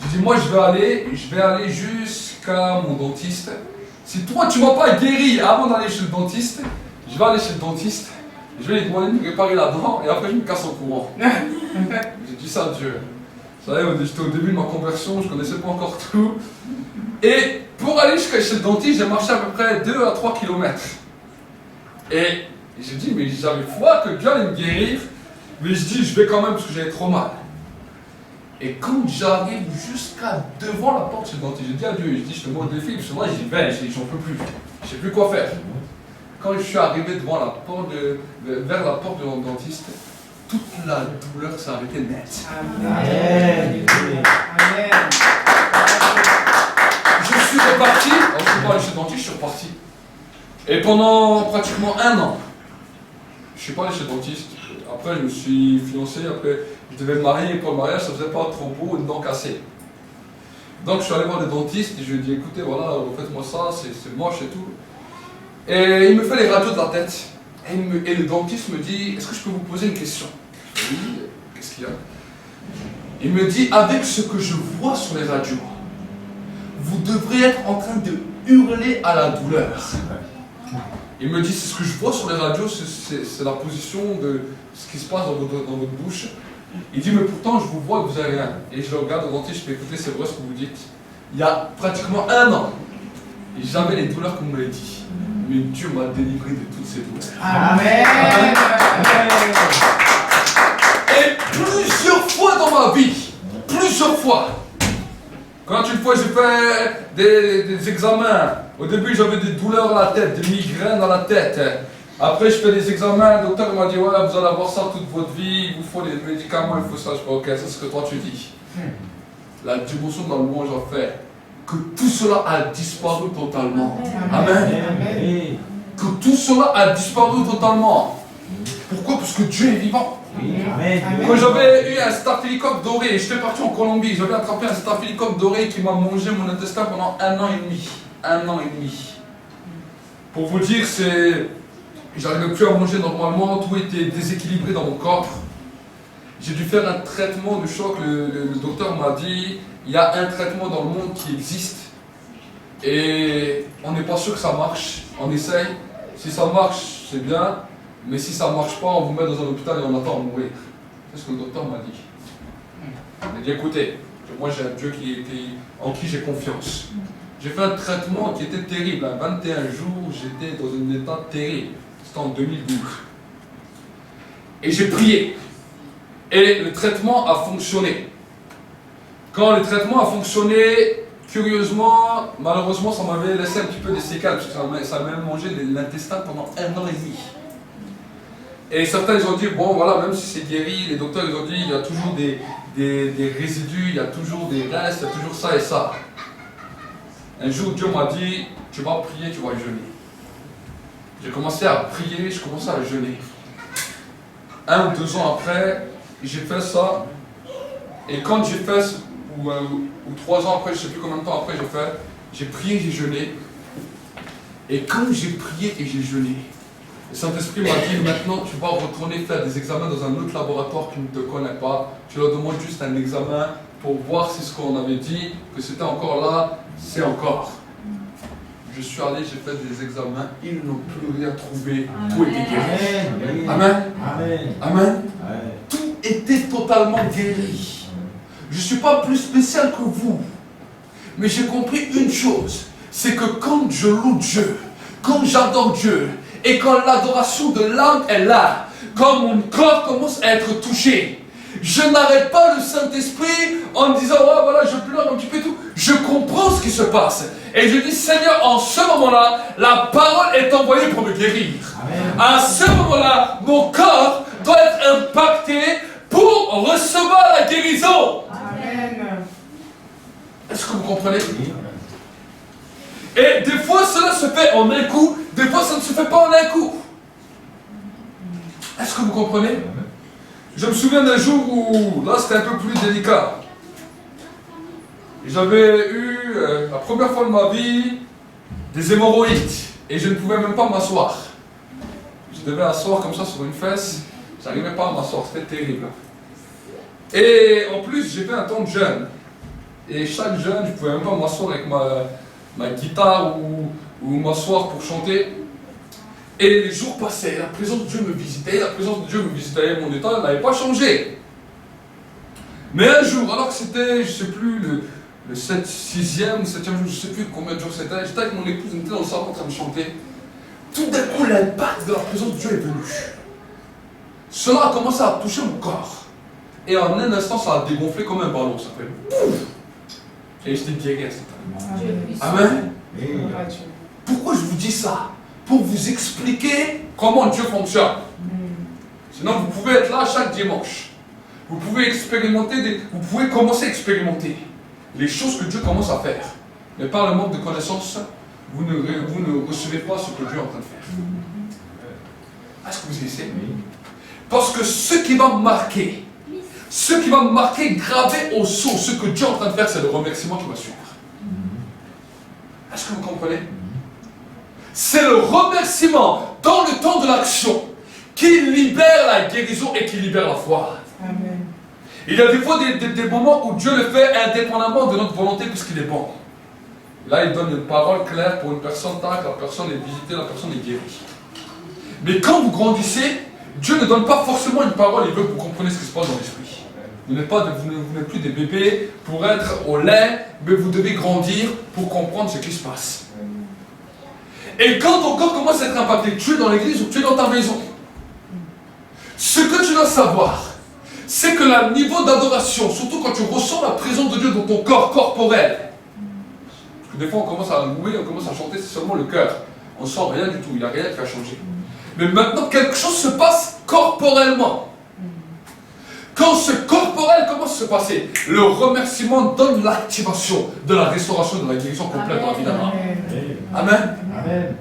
J'ai dit, moi, je vais aller jusqu'à mon dentiste. Si toi, tu ne m'as pas guéri avant d'aller chez le dentiste, je vais aller chez le dentiste, je vais lui demander de me réparer la dent, et après, je me casse en courant. J'ai dit ça à Dieu. Vous savez, j'étais au début de ma conversion, je ne connaissais pas encore tout. Et pour aller jusqu'à chez le dentiste, j'ai marché à peu près 2 à 3 km. Et j'ai dit, mais j'avais foi que Dieu allait me guérir, mais je dis, je vais quand même parce que j'avais trop mal. Et quand j'arrive jusqu'à devant la porte chez le dentiste, j'ai dit à Dieu, je dis, je te mets au défi, parce que moi j'y vais, j'en peux plus, je sais plus quoi faire. Quand je suis arrivé devant la porte vers la porte de mon dentiste, toute la douleur s'est arrêtée net. Amen. Amen. Je suis reparti, alors je suis pas allé chez le dentiste, je suis reparti. Et pendant pratiquement 1 an, je suis pas allé chez le dentiste. Après, je me suis fiancé, après, je devais me marier, et pour le mariage, ça faisait pas trop beau, une dent cassée. Donc, je suis allé voir le dentiste et je lui ai dit, écoutez, voilà, refaites-moi ça, c'est moche et tout. Et il me fait les radios de la tête. Et le dentiste me dit, est-ce que je peux vous poser une question? Oui, qu'est-ce qu'il y a? Il me dit, avec ce que je vois sur les radios, vous devrez être en train de hurler à la douleur. Il me dit, c'est ce que je vois sur les radios, c'est la position de ce qui se passe dans votre bouche. Il dit, mais pourtant, je vous vois et vous n'avez rien. Et je le regarde au dentiste, je fais, écoutez, c'est vrai ce que vous dites. Il y a pratiquement 1 an, et j'avais les douleurs que vous m'avez dit. Mais Dieu m'a délivré de toutes ces douleurs. Amen. Et plusieurs fois dans ma vie, plusieurs fois, quand une fois j'ai fait des examens, au début j'avais des douleurs à la tête, des migraines à la tête. Après je fais des examens, le docteur m'a dit ouais vous allez avoir ça toute votre vie, il vous faut des médicaments, il faut ça. Je dis ok, c'est ce que toi tu dis. La dimension dans le louange a fait que tout cela a disparu totalement. Amen. Amen. Que tout cela a disparu totalement. Pourquoi? Parce que Dieu est vivant. Amen. Quand j'avais eu un staphylocoque doré, j'étais parti en Colombie, j'avais attrapé un staphylocoque doré qui m'a mangé mon intestin pendant 1 an et demi. 1 an et demi. Pour vous dire, j'arrivais plus à manger normalement, tout était déséquilibré dans mon corps. J'ai dû faire un traitement de choc. Le docteur m'a dit, il y a un traitement dans le monde qui existe et on n'est pas sûr que ça marche. On essaye. Si ça marche, c'est bien. Mais si ça ne marche pas, on vous met dans un hôpital et on attend à mourir. C'est ce que le docteur m'a dit. Il m'a dit, écoutez, moi j'ai un Dieu en qui j'ai confiance. J'ai fait un traitement qui était terrible. À 21 jours, j'étais dans un état terrible. C'était en 2012. Et j'ai prié. Et le traitement a fonctionné. Quand le traitement a fonctionné, curieusement, malheureusement, ça m'avait laissé un petit peu des séquelles, parce que ça m'a mangé l'intestin pendant 1 an et demi. Et certains ils ont dit, bon voilà, même si c'est guéri, les docteurs ils ont dit, il y a toujours des résidus, il y a toujours des restes, il y a toujours ça et ça. Un jour, Dieu m'a dit, tu vas prier, tu vas jeûner. J'ai commencé à prier, je commençais à jeûner. 1 ou 2 ans après, j'ai fait ça. Et quand j'ai fait, ou 3 ans après, je ne sais plus combien de temps après j'ai prié, j'ai jeûné. Et quand j'ai prié et j'ai jeûné, le Saint-Esprit m'a dit, maintenant tu vas retourner faire des examens dans un autre laboratoire qui ne te connaît pas. Tu leur demandes juste un examen pour voir si ce qu'on avait dit, que c'était encore là, c'est encore. Je suis allé, j'ai fait des examens, ils n'ont plus rien trouvé, tout était guéri. Amen. Amen. Amen. Tout était totalement guéri. Je ne suis pas plus spécial que vous, mais j'ai compris une chose, c'est que quand je loue Dieu, quand j'adore Dieu, et quand l'adoration de l'âme est là, quand mon corps commence à être touché, je n'arrête pas le Saint-Esprit en me disant, oh, voilà, je pleure un petit peu et tout. Je comprends ce qui se passe. Et je dis, Seigneur, en ce moment-là, la parole est envoyée pour me guérir. Amen. À ce moment-là, mon corps doit être impacté pour recevoir la guérison. Amen. Est-ce que vous comprenez? Et des fois, cela se fait en un coup, des fois, ça ne se fait pas en un coup. Est-ce que vous comprenez? Je me souviens d'un jour où, là, c'était un peu plus délicat. J'avais eu, la première fois de ma vie, des hémorroïdes. Et je ne pouvais même pas m'asseoir. Je devais asseoir comme ça sur une fesse. Je n'arrivais pas à m'asseoir, c'était terrible. Et en plus, j'ai fait un temps de jeûne. Et chaque jeûne, je ne pouvais même pas m'asseoir avec ma guitare ou m'asseoir pour chanter. Et les jours passaient, la présence de Dieu me visitait, mon état n'avait pas changé. Mais un jour, alors que c'était, je ne sais plus, le 6e ou 7e jour, je ne sais plus combien de jours c'était, j'étais avec mon épouse, on était dans le salon en train de chanter. Tout d'un coup, l'impact de la présence de Dieu est venu. Cela a commencé à toucher mon corps. Et en un instant, ça a dégonflé comme un ballon, ça fait pouf. Et j'étais guéri instantanément. Amen. Pourquoi je vous dis ça? Pour vous expliquer comment Dieu fonctionne. Sinon, vous pouvez être là chaque dimanche. Vous pouvez expérimenter, vous pouvez commencer à expérimenter les choses que Dieu commence à faire. Mais par le manque de connaissances, vous ne recevez pas ce que Dieu est en train de faire. Est-ce que vous essayez? Parce que ce qui va marquer, graver au sceau, ce que Dieu est en train de faire, c'est le remerciement qui va suivre. Est-ce que vous comprenez? C'est le remerciement dans le temps de l'action qui libère la guérison et qui libère la foi. Amen. Il y a des fois des moments où Dieu le fait indépendamment de notre volonté puisqu'il est bon. Là, il donne une parole claire pour une personne, tac, la personne est visitée, la personne est guérie. Mais quand vous grandissez, Dieu ne donne pas forcément une parole, il veut que vous compreniez ce qui se passe dans l'esprit. Vous n'êtes plus des bébés pour être au lait, mais vous devez grandir pour comprendre ce qui se passe. Et quand ton corps commence à être impacté, tu es dans l'église ou tu es dans ta maison, ce que tu dois savoir, c'est que le niveau d'adoration, surtout quand tu ressens la présence de Dieu dans ton corps corporel, parce que des fois on commence à louer, on commence à chanter, c'est seulement le cœur, on ne sent rien du tout, il n'y a rien qui a changé. Mais maintenant quelque chose se passe corporellement. quand ce corporel commence à se passer, le remerciement donne l'activation de la restauration, de la guérison complète dans la vie d'Abraham. Amen. Amen.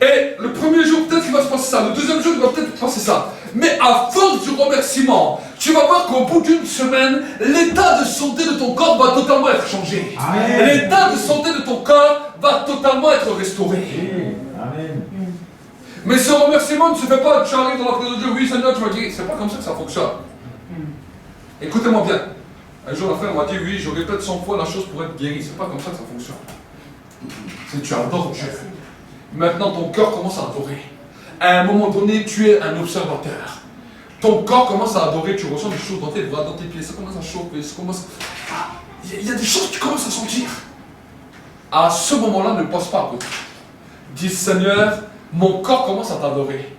Et le premier jour, peut-être qu'il va se passer ça. Le deuxième jour, il va peut-être se passer ça. Mais à force du remerciement, tu vas voir qu'au bout d'une semaine, l'état de santé de ton corps va totalement être changé. Amen. L'état de santé de ton corps va totalement être restauré. Amen. Mais ce remerciement ne se fait pas, tu arrives dans la présence de Dieu, oui Seigneur, tu m'as dit, c'est pas comme ça que ça fonctionne. Écoutez-moi bien. Un jour, la frère m'a dit, oui, je répète 100 fois la chose pour être guéri. C'est pas comme ça que ça fonctionne. C'est tu adores Dieu. Maintenant, ton cœur commence à adorer. À un moment donné, tu es un observateur. Ton corps commence à adorer, tu ressens des choses dans tes bras, dans tes pieds, ça commence à chauffer, ça commence... Il y a des choses que tu commences à sentir. À ce moment-là, ne passe pas à côté. Dis, Seigneur, mon corps commence à t'adorer.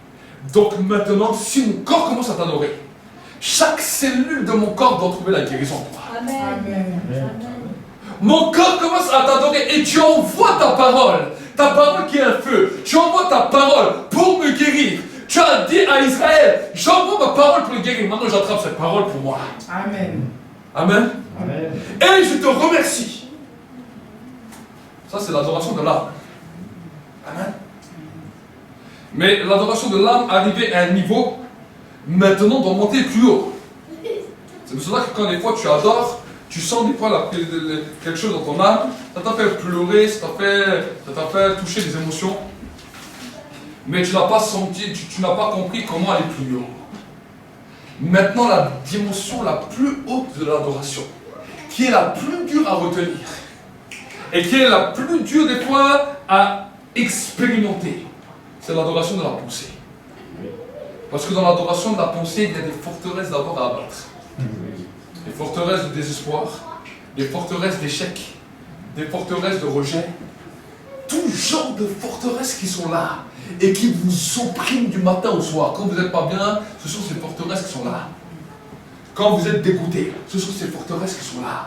Donc maintenant, si mon corps commence à t'adorer, chaque cellule de mon corps doit trouver la guérison en toi. Amen. Mon corps commence à t'adorer et tu envoies ta parole qui est un feu. Tu envoies ta parole pour me guérir. Tu as dit à Israël, j'envoie ma parole pour le guérir. Maintenant, j'attrape cette parole pour moi. Amen. Amen. Amen. Et je te remercie. Ça, c'est l'adoration de l'âme. Amen. Mais l'adoration de l'âme, arrivée à un niveau, maintenant doit monter plus haut. C'est pour cela que quand des fois tu adores, tu sens des fois quelque chose dans ton âme, ça t'a fait pleurer, ça t'a fait toucher des émotions, mais tu n'as pas senti, tu n'as pas compris comment aller plus haut. Maintenant, la dimension la plus haute de l'adoration, qui est la plus dure à retenir, et qui est la plus dure des fois à expérimenter, c'est l'adoration de la pensée. Parce que dans l'adoration de la pensée, il y a des forteresses d'abord à abattre. Des forteresses de désespoir, des forteresses d'échec, des forteresses de rejet. Tout genre de forteresses qui sont là et qui vous oppriment du matin au soir. Quand vous n'êtes pas bien, ce sont ces forteresses qui sont là. Quand vous êtes dégoûté, ce sont ces forteresses qui sont là.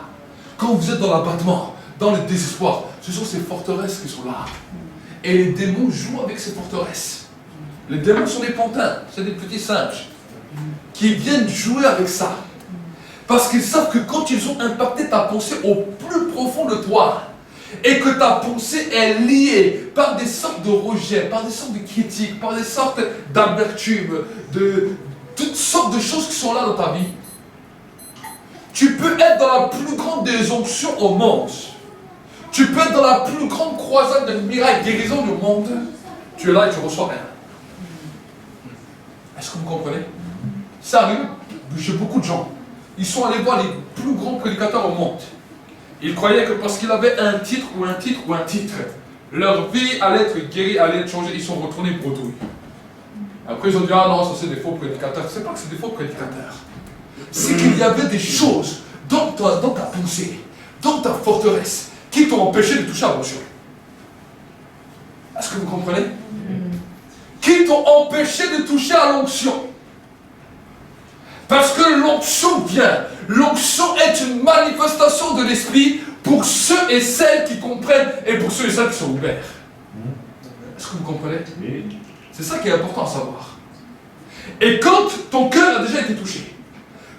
Quand vous êtes dans l'abattement, dans le désespoir, ce sont ces forteresses qui sont là. Et les démons jouent avec ces forteresses. Les démons sont des pantins, c'est des petits singes qui viennent jouer avec ça. Parce qu'ils savent que quand ils ont impacté ta pensée au plus profond de toi, et que ta pensée est liée par des sortes de rejets, par des sortes de critiques, par des sortes d'amertume, de toutes sortes de choses qui sont là dans ta vie, tu peux être dans la plus grande des onctions au monde. Tu peux être dans la plus grande croisade de miracles guérison du monde. Tu es là et tu reçois rien. Est-ce que vous comprenez? Ça arrive chez beaucoup de gens. Ils sont allés voir les plus grands prédicateurs au monde. Ils croyaient que parce qu'ils avaient un titre, leur vie allait être guérie, allait être changée. Ils sont retournés bredouilles. Après ils ont dit, ah non, ça c'est des faux prédicateurs. C'est pas que c'est des faux prédicateurs. C'est qu'il y avait des choses dans ta pensée, dans ta forteresse, qui t'ont empêché de toucher à l'onction. Est-ce que vous comprenez? Qui t'ont empêché de toucher à l'onction. Parce que l'onction vient. L'onction est une manifestation de l'esprit pour ceux et celles qui comprennent et pour ceux et celles qui sont ouverts. Est-ce que vous comprenez? C'est ça qui est important à savoir. Et quand ton cœur a déjà été touché,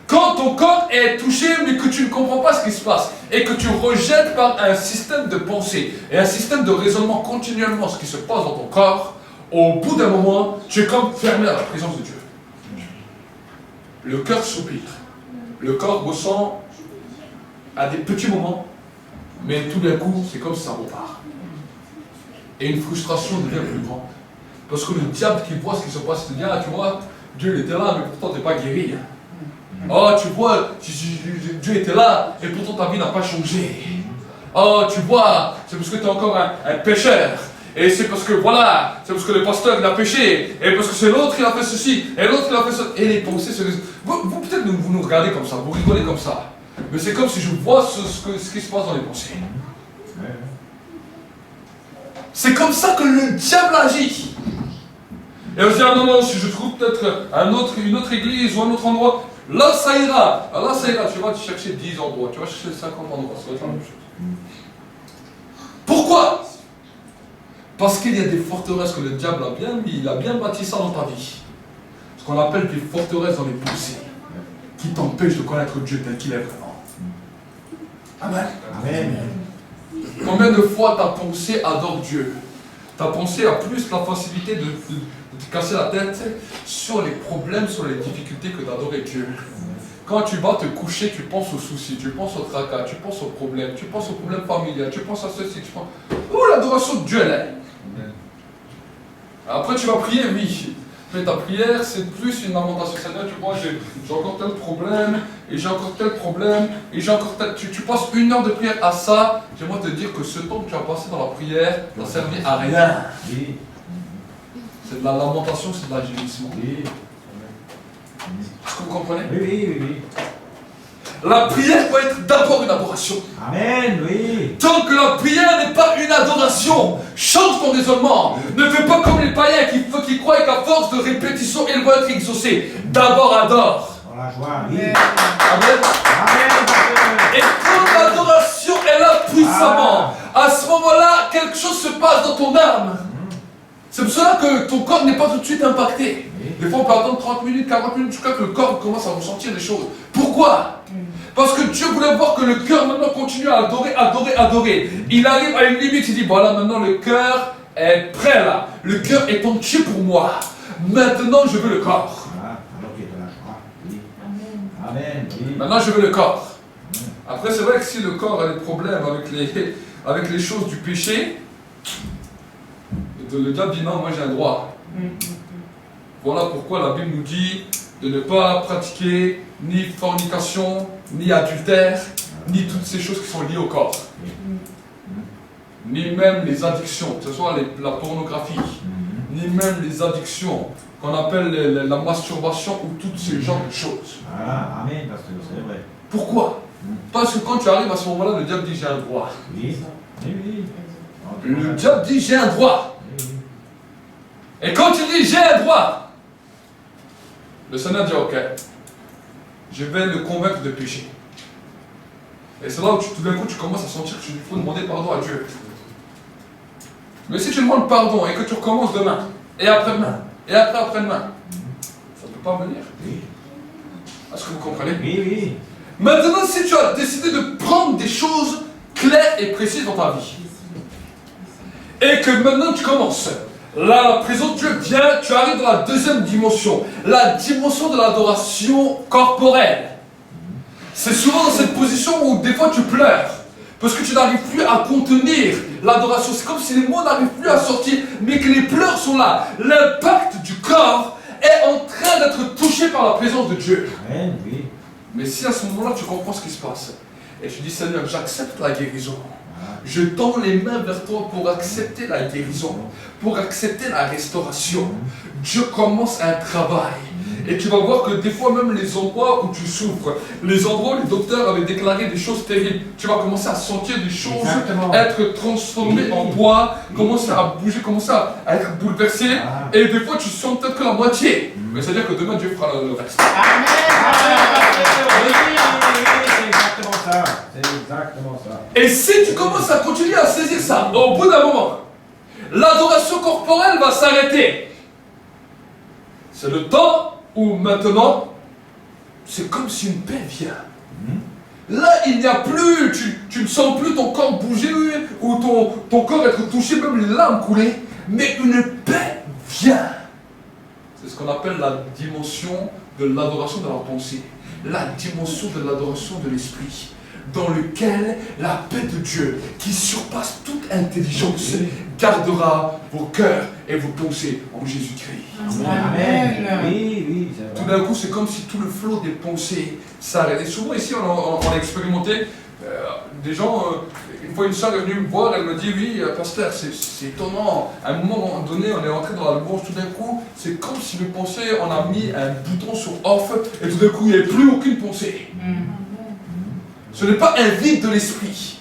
quand ton corps est touché mais que tu ne comprends pas ce qui se passe et que tu rejettes par un système de pensée et un système de raisonnement continuellement ce qui se passe dans ton corps, au bout d'un moment, tu es comme fermé à la présence de Dieu. Le cœur soupire. Le corps ressent à des petits moments, mais tout d'un coup, c'est comme si ça repart. Et une frustration devient plus grande. Parce que le diable qui voit ce qui se passe, il te dit, ah tu vois, Dieu était là, mais pourtant tu n'es pas guéri. Oh, tu vois, Dieu était là, et pourtant ta vie n'a pas changé. Oh, tu vois, c'est parce que tu es encore un pécheur. Et c'est parce que, voilà, c'est parce que le pasteur il a péché. Et parce que c'est l'autre qui a fait ceci. Et l'autre qui a fait ça. Et les pensées se... Vous peut-être vous nous regardez comme ça, vous rigolez comme ça. Mais c'est comme si je vois ce qui se passe dans les pensées. C'est comme ça que le diable agit. Et on se dit, ah non, si je trouve peut-être une autre église ou un autre endroit, là ça ira. Ah, là ça ira, tu vas te chercher 10 endroits, tu vas chercher 50 endroits, ça va être la même chose. Pourquoi? Parce qu'il y a des forteresses que le diable a bien mis, il a bien bâti ça dans ta vie. Parce qu'on appelle des forteresses dans les pensées qui t'empêchent de connaître Dieu tel qu'il est vraiment. Amen. Amen. Combien de fois ta pensée adore Dieu? Ta pensée a plus la facilité de te casser la tête sur les problèmes, sur les difficultés que d'adorer Dieu. Quand tu vas te coucher, tu penses aux soucis, tu penses au tracas, tu penses aux problèmes, tu penses aux problèmes familiaux, tu penses à ceci, tu penses... Oh, l'adoration de Dieu, elle est. Après, tu vas prier, oui. Mais ta prière, c'est plus une lamentation. Seigneur, tu vois, j'ai encore tel problème, et j'ai encore tel problème, et j'ai encore tel... Tu passes 1 heure de prière à ça. J'aimerais te dire que ce temps que tu as passé dans la prière n'a servi à rien. Oui. C'est de la lamentation, c'est de la gémissement. Oui. Est-ce que vous comprenez? Oui, oui, oui, oui. La prière doit être d'abord une adoration. Amen, oui. Tant que la prière n'est pas une adoration, change ton raisonnement. Ne fais pas comme les païens qui croient qu'à force de répétition, ils vont être exaucés. D'abord adore. Dans la joie, oui. Amen. Amen. Et quand l'adoration est là puissamment, à ce moment-là, quelque chose se passe dans ton âme. C'est pour cela que ton corps n'est pas tout de suite impacté. Des fois, on peut attendre 30 minutes, 40 minutes, jusqu'à que le corps commence à ressentir des choses. Pourquoi? Parce que Dieu voulait voir que le cœur maintenant continue à adorer, adorer, adorer. Il arrive à une limite, il dit, voilà, maintenant le cœur est prêt là. Le cœur est entier pour moi. Maintenant, je veux le corps. Voilà, alors qu'il est dans la joie, oui. Amen, oui. Maintenant, je veux le corps. Après, c'est vrai que si le corps a des problèmes avec les choses du péché, le diable dit non, moi j'ai un droit. Voilà pourquoi la Bible nous dit de ne pas pratiquer ni fornication, ni adultère, ni toutes ces choses qui sont liées au corps. Ni même les addictions, que ce soit la pornographie, ni même les addictions qu'on appelle la masturbation ou toutes ces genres de choses. Ah, amen, parce que c'est vrai. Pourquoi? Parce que quand tu arrives à ce moment-là, le diable dit j'ai un droit. Oui, oui, oui. Le diable dit j'ai un droit. Et quand il dit j'ai un droit, le Seigneur dit ok, je vais le convaincre de pécher. Et c'est là où tout d'un coup tu commences à sentir qu'il faut demander pardon à Dieu. Mais si tu demandes pardon et que tu recommences demain, et après-demain, et après-demain, ça ne peut pas venir. Oui. Est-ce que vous comprenez? Oui, oui. Maintenant, si tu as décidé de prendre des choses claires et précises dans ta vie, et que maintenant tu commences, là, la présence de Dieu vient, tu arrives dans la deuxième dimension, la dimension de l'adoration corporelle. C'est souvent dans cette position où des fois tu pleures, parce que tu n'arrives plus à contenir l'adoration. C'est comme si les mots n'arrivent plus à sortir, mais que les pleurs sont là. L'impact du corps est en train d'être touché par la présence de Dieu. Amen, oui. Mais si à ce moment-là tu comprends ce qui se passe, et tu dis Seigneur, j'accepte la guérison. Je tends les mains vers toi pour accepter la guérison, pour accepter la restauration. Dieu commence un travail. Et tu vas voir que des fois même les endroits où tu souffres, les endroits où les docteurs avaient déclaré des choses terribles, tu vas commencer à sentir des choses être transformées en bois, commencer à bouger, commencer à être bouleversé. Et des fois tu sens peut-être que la moitié. Mais c'est-à-dire que demain Dieu fera le reste. C'est exactement ça. C'est exactement ça. Et si tu commences à continuer à saisir ça, au bout d'un moment, l'adoration corporelle va s'arrêter. C'est le temps où maintenant, c'est comme si une paix vient. Là, il n'y a plus, tu ne sens plus ton corps bouger ou ton corps être touché, même les larmes couler, mais une paix vient. C'est ce qu'on appelle la dimension de l'adoration de la pensée, la dimension de l'adoration de l'esprit, dans lequel la paix de Dieu, qui surpasse toute intelligence, gardera vos cœurs et vos pensées en Jésus-Christ. Amen. Oui, oui, c'est Tout vrai. d'un coup, c'est comme si tout le flot des pensées s'arrête. Et souvent ici, on a expérimenté des gens. Une fois, une soeur est venue me voir, elle me dit oui, pasteur, c'est étonnant. À un moment donné, on est entré dans la louange, tout d'un coup, c'est comme si mes pensées, on a mis un bouton sur off, et tout d'un coup, il n'y avait plus aucune pensée. Ce n'est pas un vide de l'esprit.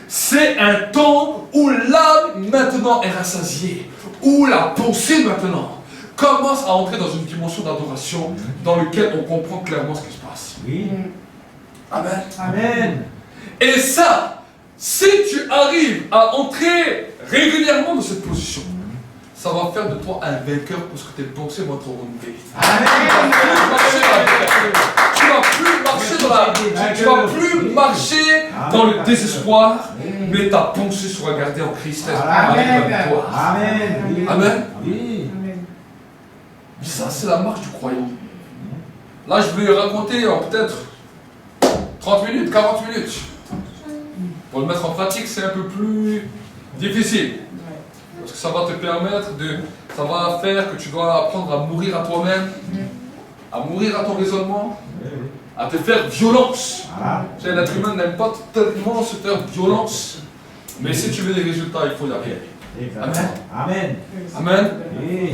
C'est un temps où l'âme maintenant est rassasiée, où la pensée maintenant commence à entrer dans une dimension d'adoration dans laquelle on comprend clairement ce qui se passe. Oui. Amen. Amen. Et ça, si tu arrives à entrer régulièrement dans cette position, ça va faire de toi un vainqueur parce que tes pensées vont être renouvelées. Amen. Tu vas plus marcher dans le désespoir, mais ta pensée sera gardée en Christ. Amen. Amen. Amen. Amen. Ça, c'est la marche du croyant. Là, je vais raconter en peut-être 30 minutes, 40 minutes. Pour le mettre en pratique, c'est un peu plus difficile. Parce que ça va te permettre ça va faire que tu dois apprendre à mourir à toi-même, à mourir à ton raisonnement, à te faire violence. L'être humain n'aime pas tellement se faire violence, mais si tu veux des résultats, il faut y arriver. Amen. Amen. Amen.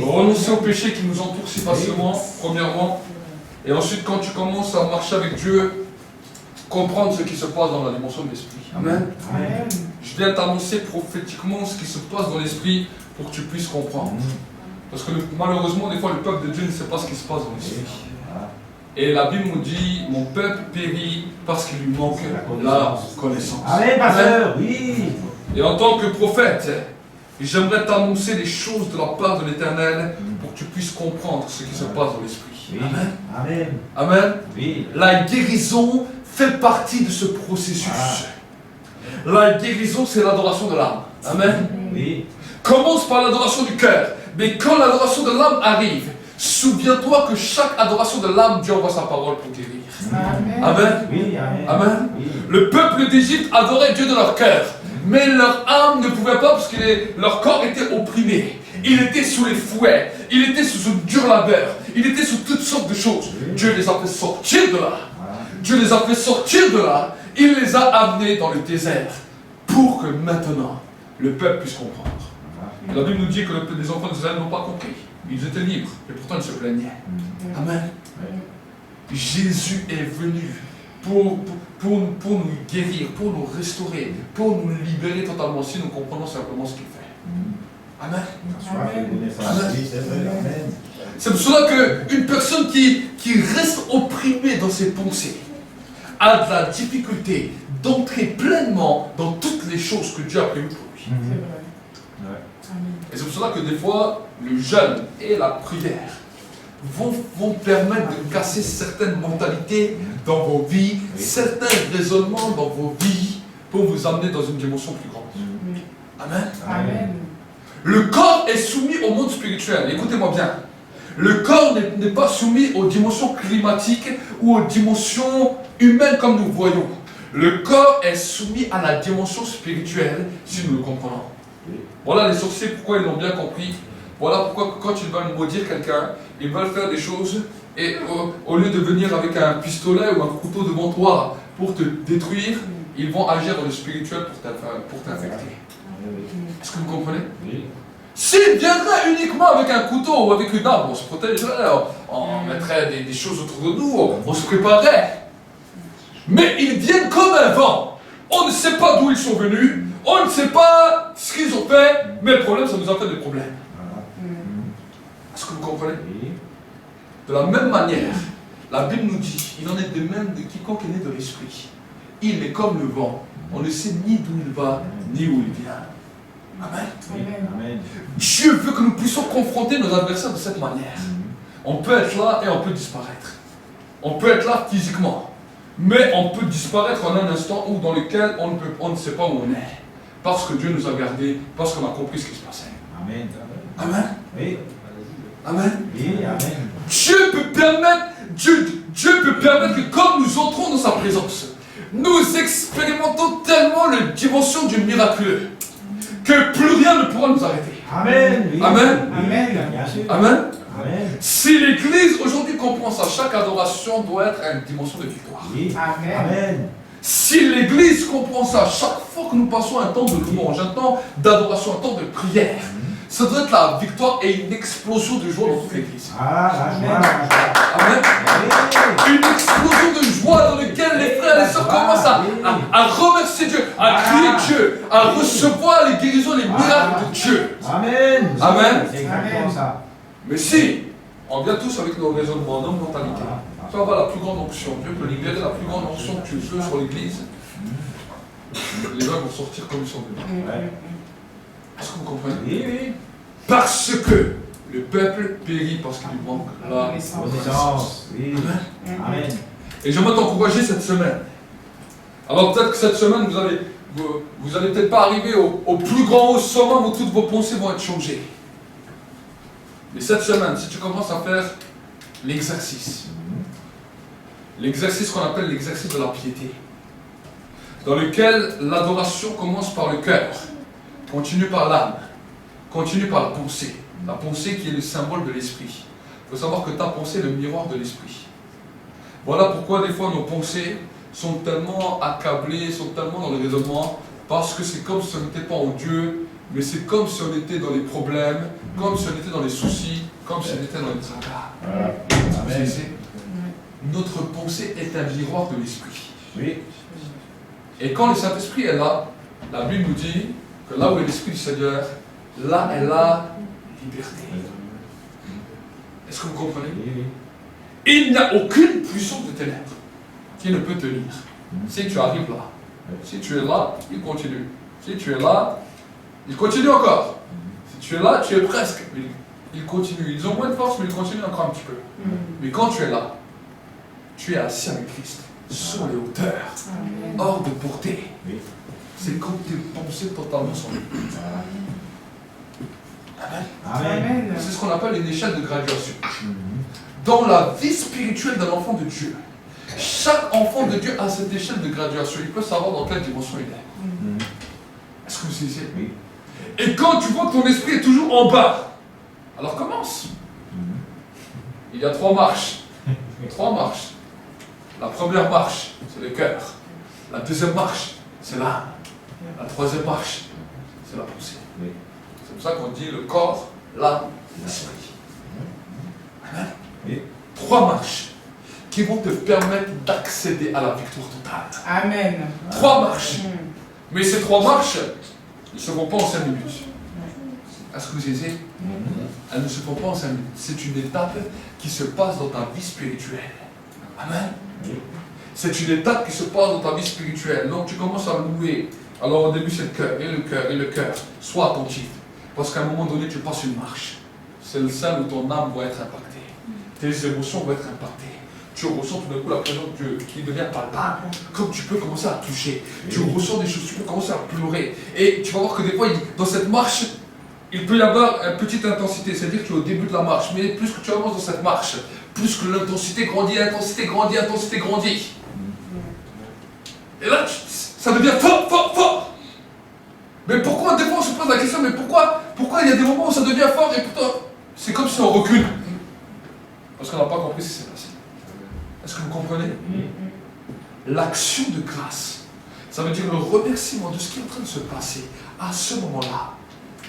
Renoncer au péché qui nous entoure si facilement, premièrement. Et ensuite, quand tu commences à marcher avec Dieu, comprendre ce qui se passe dans la dimension de l'esprit. Amen. Amen. Je viens t'annoncer prophétiquement ce qui se passe dans l'esprit pour que tu puisses comprendre. Parce que malheureusement, des fois, le peuple de Dieu ne sait pas ce qui se passe dans l'esprit. Et la Bible nous dit, mon peuple périt parce qu'il lui manque la connaissance. Amen, pasteur. Oui. Et en tant que prophète, j'aimerais t'annoncer les choses de la part de l'Éternel pour que tu puisses comprendre ce qui se passe dans l'esprit. Amen. Amen. Amen. Oui. La guérison fait partie de ce processus. La guérison, c'est l'adoration de l'âme. Amen. Oui. Commence par l'adoration du cœur. Mais quand l'adoration de l'âme arrive, souviens-toi que chaque adoration de l'âme, Dieu envoie sa parole pour guérir. Amen. Amen. Oui. Amen. Amen. Oui. Le peuple d'Égypte adorait Dieu de leur cœur. Mais leur âme ne pouvait pas parce que leur corps était opprimé. Il était sous les fouets. Il était sous un dur labeur. Il était sous toutes sortes de choses. Dieu les a fait sortir de là. Dieu les a fait sortir de là. Il les a amenés dans le désert pour que maintenant le peuple puisse comprendre. La Bible nous dit que les enfants d'Israël n'ont pas compris. Ils étaient libres et pourtant ils se plaignaient. Amen. Jésus est venu pour nous guérir, pour nous restaurer, pour nous libérer totalement si nous comprenons simplement ce qu'il fait. Amen. C'est pour cela qu'une personne qui reste opprimée dans ses pensées a de la difficulté d'entrer pleinement dans toutes les choses que Dieu a prévues pour lui. Et c'est pour cela que des fois, le jeûne et la prière vont permettre de casser certaines mentalités dans vos vies, certains raisonnements dans vos vies, pour vous amener dans une dimension plus grande. Amen. Amen. Le corps est soumis au monde spirituel. Écoutez-moi bien. Le corps n'est pas soumis aux dimensions climatiques ou aux dimensions humaines comme nous voyons. Le corps est soumis à la dimension spirituelle si nous le comprenons. Voilà les sorciers, pourquoi ils l'ont bien compris. Voilà pourquoi quand ils veulent maudire quelqu'un, ils veulent faire des choses et au lieu de venir avec un pistolet ou un couteau devant toi pour te détruire, ils vont agir dans le spirituel pour t'infecter. Est-ce que vous comprenez? Oui. S'ils viendraient uniquement avec un couteau ou avec une arme, on se protégerait, on mettrait des choses autour de nous, on se préparerait. Mais ils viennent comme un vent. On ne sait pas d'où ils sont venus, on ne sait pas ce qu'ils ont fait, mais le problème, ça nous a fait des problèmes. Est-ce que vous comprenez? De la même manière, la Bible nous dit, il en est de même de quiconque est né de l'esprit. Il est comme le vent, on ne sait ni d'où il va, ni où il vient. Amen. Amen. Dieu veut que nous puissions confronter nos adversaires de cette manière. On peut être là et on peut disparaître. On peut être là physiquement, mais on peut disparaître en un instant dans lequel on ne sait pas où on est. Parce que Dieu nous a gardés, parce qu'on a compris ce qui se passait. Amen. Amen. Oui. Amen. Oui. Amen. Dieu peut permettre que quand nous entrons dans sa présence, nous expérimentons tellement la dimension du miraculeux que plus rien ne pourra nous arrêter. Amen. Oui. Amen. Amen. Bien sûr. Amen. Amen. Si l'Église aujourd'hui comprend ça, chaque adoration doit être une dimension de victoire. Oui. Amen. Amen. Si l'Église comprend ça, chaque fois que nous passons un temps de louange, un temps d'adoration, un temps de prière, ça doit être la victoire et une explosion de joie dans toute l'Église. Ah, la joie. Amen. Oui. Une explosion de joie dans laquelle les frères et les sœurs commencent à remercier Dieu, à crier Dieu, à recevoir les guérisons, les miracles de Dieu. Amen. Amen. C'est exactement ça. Mais si on vient tous avec nos raisonnements, nos mentalités, tu vas avoir la plus grande onction. Dieu peut libérer la plus grande onction que tu veux sur l'Église. Les gens vont sortir comme ils sont venus. Ouais. Est-ce que vous comprenez? Oui, oui. Parce que le peuple périt parce qu'il lui manque la connaissance. Connaissance. Oui. Amen. Et j'aimerais t'encourager cette semaine. Alors peut-être que cette semaine, vous allez peut-être pas arriver au plus grand haut sommet où toutes vos pensées vont être changées. Mais cette semaine, si tu commences à faire l'exercice qu'on appelle l'exercice de la piété, dans lequel l'adoration commence par le cœur, continue par l'âme, continue par la pensée qui est le symbole de l'esprit. Il faut savoir que ta pensée est le miroir de l'esprit. Voilà pourquoi des fois nos pensées sont tellement accablées, sont tellement dans le raisonnement, parce que c'est comme si on n'était pas en Dieu, mais c'est comme si on était dans les problèmes, comme si on était dans les soucis, comme si on était dans les tracas. Amen. Notre pensée est un miroir de l'esprit. Oui. Et quand le Saint-Esprit est là, la Bible nous dit que là où est l'Esprit du Seigneur, là est la liberté. Est-ce que vous comprenez? Oui. Il n'y a aucune puissance de ténèbres qui ne peut tenir. Si tu arrives là, si tu es là, il continue. Si tu es là, il continue encore. Si tu es là, tu es presque. Il continue. Ils ont moins de force, mais ils continuent encore un petit peu. Mais quand tu es là, tu es assis avec Christ, sur les hauteurs, hors de portée. Oui. C'est comme tes pensées totalement sont libres. Amen. C'est ce qu'on appelle une échelle de graduation. Dans la vie spirituelle d'un enfant de Dieu, chaque enfant de Dieu a cette échelle de graduation. Il peut savoir dans quelle dimension il est. Est-ce que vous saisissez? Oui. Et quand tu vois que ton esprit est toujours en bas, alors commence. Il y a 3 marches. 3 marches. La première marche, c'est le cœur. La deuxième marche, c'est l'âme. La troisième marche, c'est la pensée. Oui. C'est pour ça qu'on dit le corps, l'âme, l'esprit. Amen. Oui. 3 marches qui vont te permettre d'accéder à la victoire totale. Amen. 3 marches. Mais ces 3 marches, ils ne se font pas en 5 minutes. Est-ce que vous saisissez? Elles ne se font pas en 5 minutes. C'est une étape qui se passe dans ta vie spirituelle. Amen. C'est une étape qui se passe dans ta vie spirituelle. Donc tu commences à louer. Alors au début c'est le cœur, et le cœur, et le cœur. Sois attentif. Parce qu'à un moment donné tu passes une marche. C'est le sein où ton âme va être impactée. Tes émotions vont être impactées. Tu ressens tout d'un coup la présence de Dieu qui devient palpable. Comme tu peux commencer à toucher. Tu ressens des choses, tu peux commencer à pleurer. Et tu vas voir que des fois, dans cette marche, il peut y avoir une petite intensité. C'est-à-dire que tu es au début de la marche. Mais plus que tu avances dans cette marche, plus que l'intensité grandit, intensité grandit, intensité grandit. Et là, ça devient fort, fort, fort. Mais pourquoi, des fois, on se pose la question, mais pourquoi il y a des moments où ça devient fort et pourtant, c'est comme si on recule. Parce qu'on n'a pas compris ce qui s'est passé. Est-ce que vous comprenez? L'action de grâce, ça veut dire le remerciement de ce qui est en train de se passer à ce moment-là,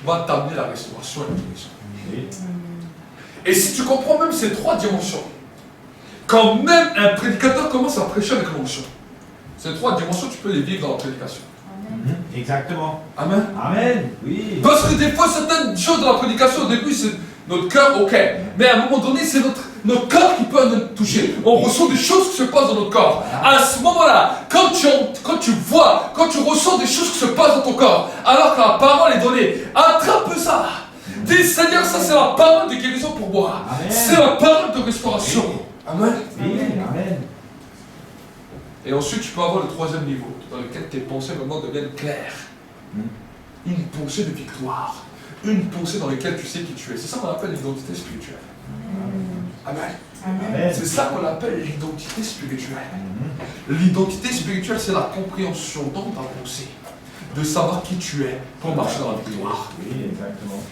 va t'amener la restauration et la guérison. Et si tu comprends même ces 3 dimensions, quand même un prédicateur commence à prêcher avec l'onction, ces 3 dimensions, tu peux les vivre dans la prédication. Exactement. Amen. Amen. Oui. Parce que des fois, certaines choses dans la prédication, au début, c'est notre cœur, ok. Mais à un moment donné, c'est notre corps qui peut nous toucher. On ressent des choses qui se passent dans notre corps. À ce moment-là, quand tu vois, quand tu ressens des choses qui se passent dans ton corps, alors que la parole est donnée, attrape ça. Dis, Seigneur, ça c'est la parole de guérison pour moi. C'est la parole de restauration. Amen. Oui. Amen. Et ensuite, tu peux avoir le 3e niveau, dans lequel tes pensées maintenant deviennent claires. Une pensée de victoire. Une pensée dans laquelle tu sais qui tu es. C'est ça qu'on appelle l'identité spirituelle. Amen. Amen. C'est ça qu'on appelle l'identité spirituelle. L'identité spirituelle, c'est la compréhension dans ta pensée de savoir qui tu es pour marcher dans la victoire. Oui, exactement.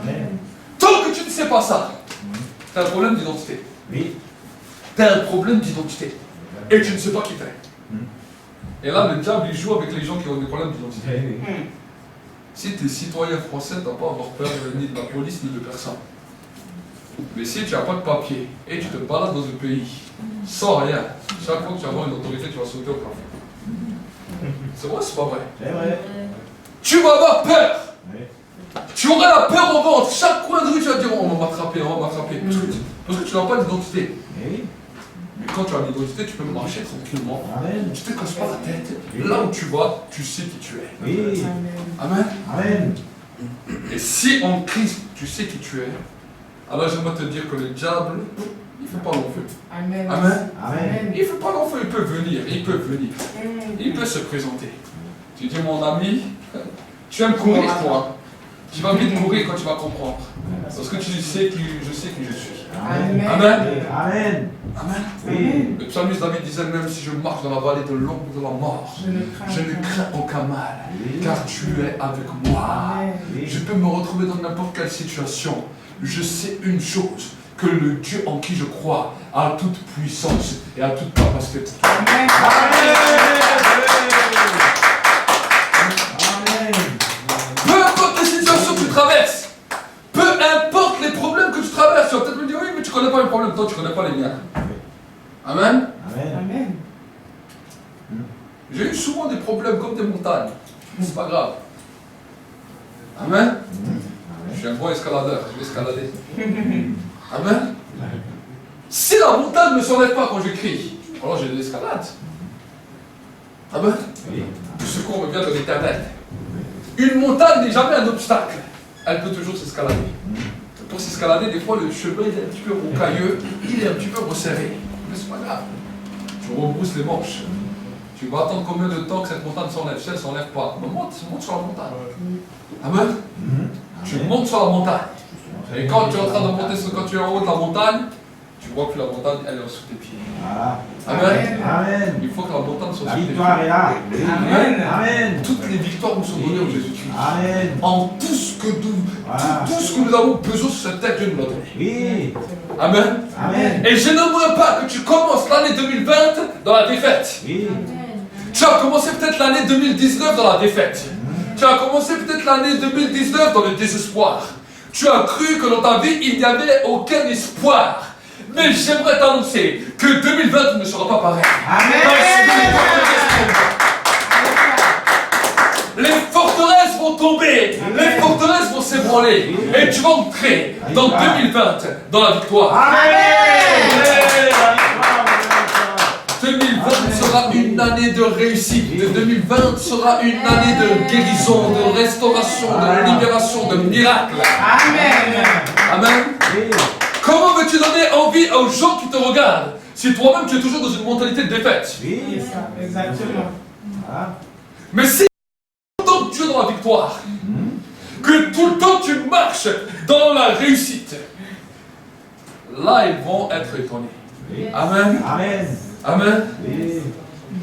Amen. Tant que tu ne sais pas ça, tu as un problème d'identité. Oui. Tu as un problème d'identité. Et tu ne sais pas qui tu es. Et là, le diable, il joue avec les gens qui ont des problèmes d'identité. Oui. Si tu es citoyen français, tu n'as pas à avoir peur ni de la police ni de personne. Mais si tu n'as pas de papier et tu te balades dans un pays sans rien, chaque fois que tu vas avoir une autorité, tu vas sauter au plafond. C'est vrai, c'est pas vrai. C'est vrai. Tu vas avoir peur. Oui. Tu auras la peur au ventre. Chaque coin de rue, tu vas dire on va m'attraper, on va m'attraper. Parce que tu n'as pas d'identité. Oui. Mais quand tu as l'identité, tu peux marcher tranquillement. Amen. Tu ne te casses pas la tête. Là où tu vas, tu sais qui tu es. Oui. Amen. Amen. Et si en Christ, tu sais qui tu es, alors j'aimerais te dire que le diable, il ne fait pas long feu. Amen. Amen. Amen. Il ne fait pas long feu, il peut venir, il peut venir. Il peut se présenter. Tu dis, mon ami, tu aimes courir, toi. Tu vas vite courir quand tu vas comprendre. Parce que tu sais que je sais qui je suis. Amen. Amen. Amen. Amen. Oui. Le psalmiste David disait, même si je marche dans la vallée de l'ombre de la mort, Je ne je ne crains aucun mal, car tu es avec moi. Amen. Je peux me retrouver dans n'importe quelle situation. Je sais une chose, que le Dieu en qui je crois a toute puissance et a toute capacité pour toi. Amen. Peu importe les situations que tu traverses, peu importe les problèmes que tu traverses, tu vas peut-être me dire, oui, mais tu ne connais pas mes problèmes, toi tu ne connais pas les miens. Amen. Amen. Amen. J'ai eu souvent des problèmes comme des montagnes. C'est pas grave. Amen. Je suis un bon escaladeur, je vais escalader. Amen. Si la montagne ne s'enlève pas quand je crie, alors j'ai de l'escalade. Amen. Le secours me vient de l'éternel. Une montagne n'est jamais un obstacle. Elle peut toujours s'escalader. Pour s'escalader, des fois le chemin il est un petit peu rocailleux, il est un petit peu resserré. Mais c'est pas grave. Tu rebrousses les manches. Tu vas attendre combien de temps que cette montagne s'enlève? Si elle ne s'enlève pas, monte sur la montagne. Amen. Tu montes sur la montagne. Et quand tu es en train de monter, quand tu es en haut de la montagne, tu vois que la montagne, elle est sous tes pieds. Voilà. Amen. Amen. Il faut que la montagne soit La sous tes pieds. victoire est là. Amen. Amen. Toutes les victoires nous sont données en Jésus-Christ. Amen. En tout ce que nous, Voilà. tout ce que nous avons besoin sur cette terre, Dieu nous l'a donné. Oui. Amen. Amen. Et je n'aimerais pas que tu commences l'année 2020 dans la défaite. Oui. Tu as commencé peut-être l'année 2019 dans la défaite. Tu as commencé peut-être l'année 2019 dans le désespoir. Tu as cru que dans ta vie, il n'y avait aucun espoir. Mais j'aimerais t'annoncer que 2020 ne sera pas pareil. Les forteresses vont tomber, les forteresses vont s'ébranler. Et tu vas entrer dans 2020 dans la victoire. Amen. 2020 sera une année de réussite. 2020 sera une année de guérison, de restauration, de libération, de miracle. Amen. Amen. Oui. Comment veux-tu donner envie aux gens qui te regardent si toi-même tu es toujours dans une mentalité de défaite? Oui. C'est ça, exactement. Voilà. Mais si tout le temps tu es dans la victoire, que tout le temps tu marches dans la réussite, là ils vont être étonnés. Oui. Amen. Amen. Amen. Oui.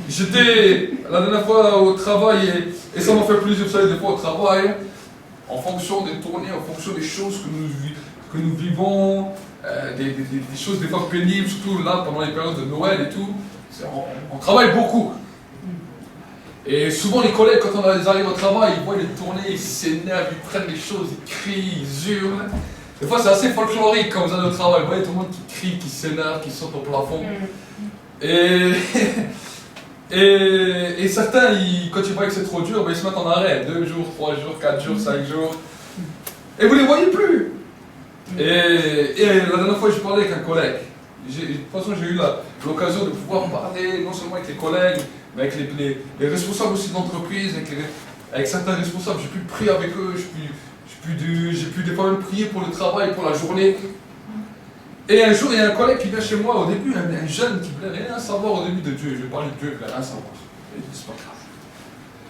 J'étais la dernière fois au travail et ça m'a fait plaisir, vous savez, des fois au travail, en fonction des tournées, en fonction des choses que nous vivons, des choses des fois pénibles, surtout là pendant les périodes de Noël et tout, on travaille beaucoup. Et souvent les collègues, quand ils arrivent au travail, ils voient les tournées, ils s'énervent, ils prennent les choses, ils crient, ils hurlent. Des fois c'est assez folklorique quand vous allez au travail, vous voyez tout le monde qui crie, qui s'énerve, qui saute au plafond. Et certains, quand ils voient que c'est trop dur, ben, ils se mettent en arrêt. 2 jours, 3 jours, 4 jours, 5 jours. Et vous ne les voyez plus. Et la dernière fois, je parlais avec un collègue. De toute façon, j'ai eu l'occasion de pouvoir parler non seulement avec les collègues, mais avec les responsables aussi d'entreprise, avec certains responsables. J'ai pu prier avec eux, j'ai pu des fois même prier pour le travail, pour la journée. Et un jour, il y a un collègue qui vient chez moi, au début, un jeune qui ne voulait rien savoir au début de Dieu. Je vais parler de Dieu, il ne voulait rien savoir. C'est pas grave.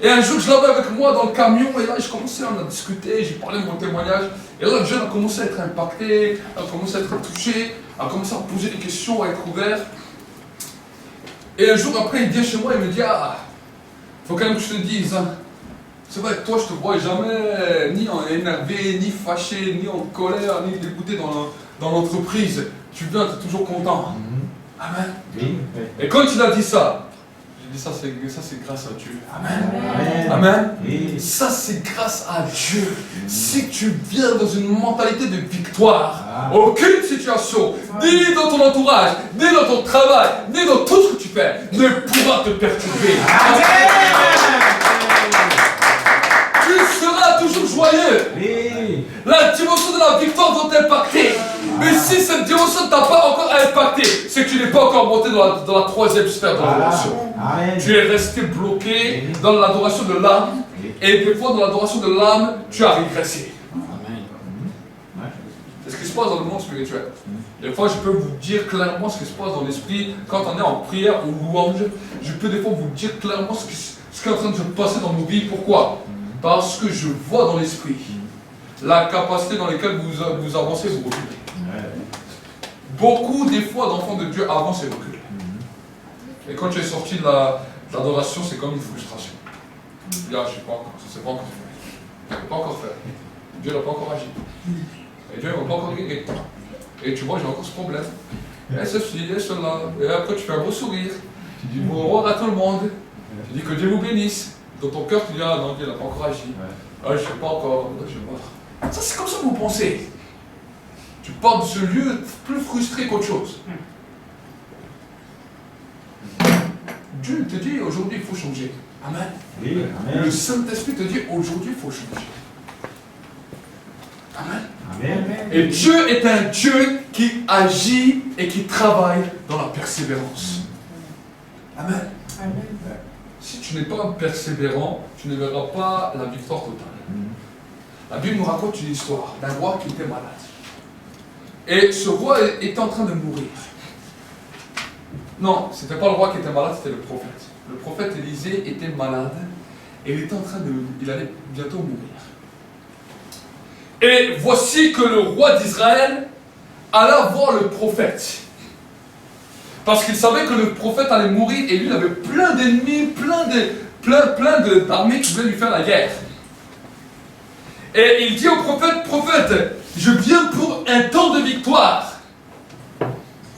Et un jour, je l'avais avec moi dans le camion, et là, je commençais à discuter, j'ai parlé de mon témoignage. Et là, le jeune a commencé à être impacté, a commencé à être touché, a commencé à poser des questions, à être ouvert. Et un jour après, il vient chez moi, il me dit, ah, faut quand même que je te dise, hein. C'est vrai que toi, je te vois jamais ni énervé, ni fâché, ni en colère, ni dégoûté dans l'entreprise. Tu viens, tu es toujours content. Amen. Oui. Et quand il a dit ça, j'ai dit ça c'est grâce à Dieu. Amen. Amen. Amen. Oui. Ça c'est grâce à Dieu. Si tu viens dans une mentalité de victoire, aucune situation, ni dans ton entourage, ni dans ton travail, ni dans tout ce que tu fais, ne pourra te perturber. Tu seras toujours joyeux. Oui. La dimension de la victoire va t'impacter. Mais si cette dimension ne t'a pas encore impacté, c'est que tu n'es pas encore monté dans la 3e sphère de l'adoration. Amen. Tu es resté bloqué dans l'adoration de l'âme Et des fois, dans l'adoration de l'âme, tu as régressé. C'est ce qui se passe dans le monde spirituel. Des fois, je peux vous dire clairement ce qui se passe dans l'esprit. Quand on est en prière ou louange, je peux des fois vous dire clairement ce qui est en train de se passer dans nos vies. Pourquoi? Parce que je vois dans l'esprit la capacité dans laquelle vous avancez, vous reculez. Beaucoup, des fois, d'enfants de Dieu avancent et reculent. Et quand tu es sorti de l'adoration, c'est comme une frustration. Là, je ne sais pas encore, ça ne s'est pas encore fait. Je ne pas encore fait. Dieu n'a pas encore agi. Et Dieu ne m'a pas encore guéri. Et tu vois, j'ai encore ce problème. Et ceci, et cela. Et après, tu fais un beau sourire. Tu dis au revoir à tout le monde. Tu dis que Dieu vous bénisse. Dans ton cœur, tu dis ah non, Dieu n'a pas encore agi. Ah, je ne sais pas encore. Je sais pas. Ça, c'est comme ça que vous pensez. Tu pars de ce lieu plus frustré qu'autre chose. Dieu te dit aujourd'hui, il faut changer. Amen. Oui, amen. Le Saint-Esprit te dit aujourd'hui, il faut changer. Amen. Amen. Et Dieu est un Dieu qui agit et qui travaille dans la persévérance. Amen. Amen. Si tu n'es pas persévérant, tu ne verras pas la victoire totale. La Bible nous raconte une histoire d'un roi qui était malade. Et ce roi était en train de mourir. Non, ce n'était pas le roi qui était malade, c'était le prophète. Le prophète Élisée était malade et il allait bientôt mourir. Et voici que le roi d'Israël alla voir le prophète. Parce qu'il savait que le prophète allait mourir et lui il avait plein d'ennemis, plein d'armées qui voulaient lui faire la guerre. Et il dit au prophète, prophète, je viens pour un temps de victoire. Le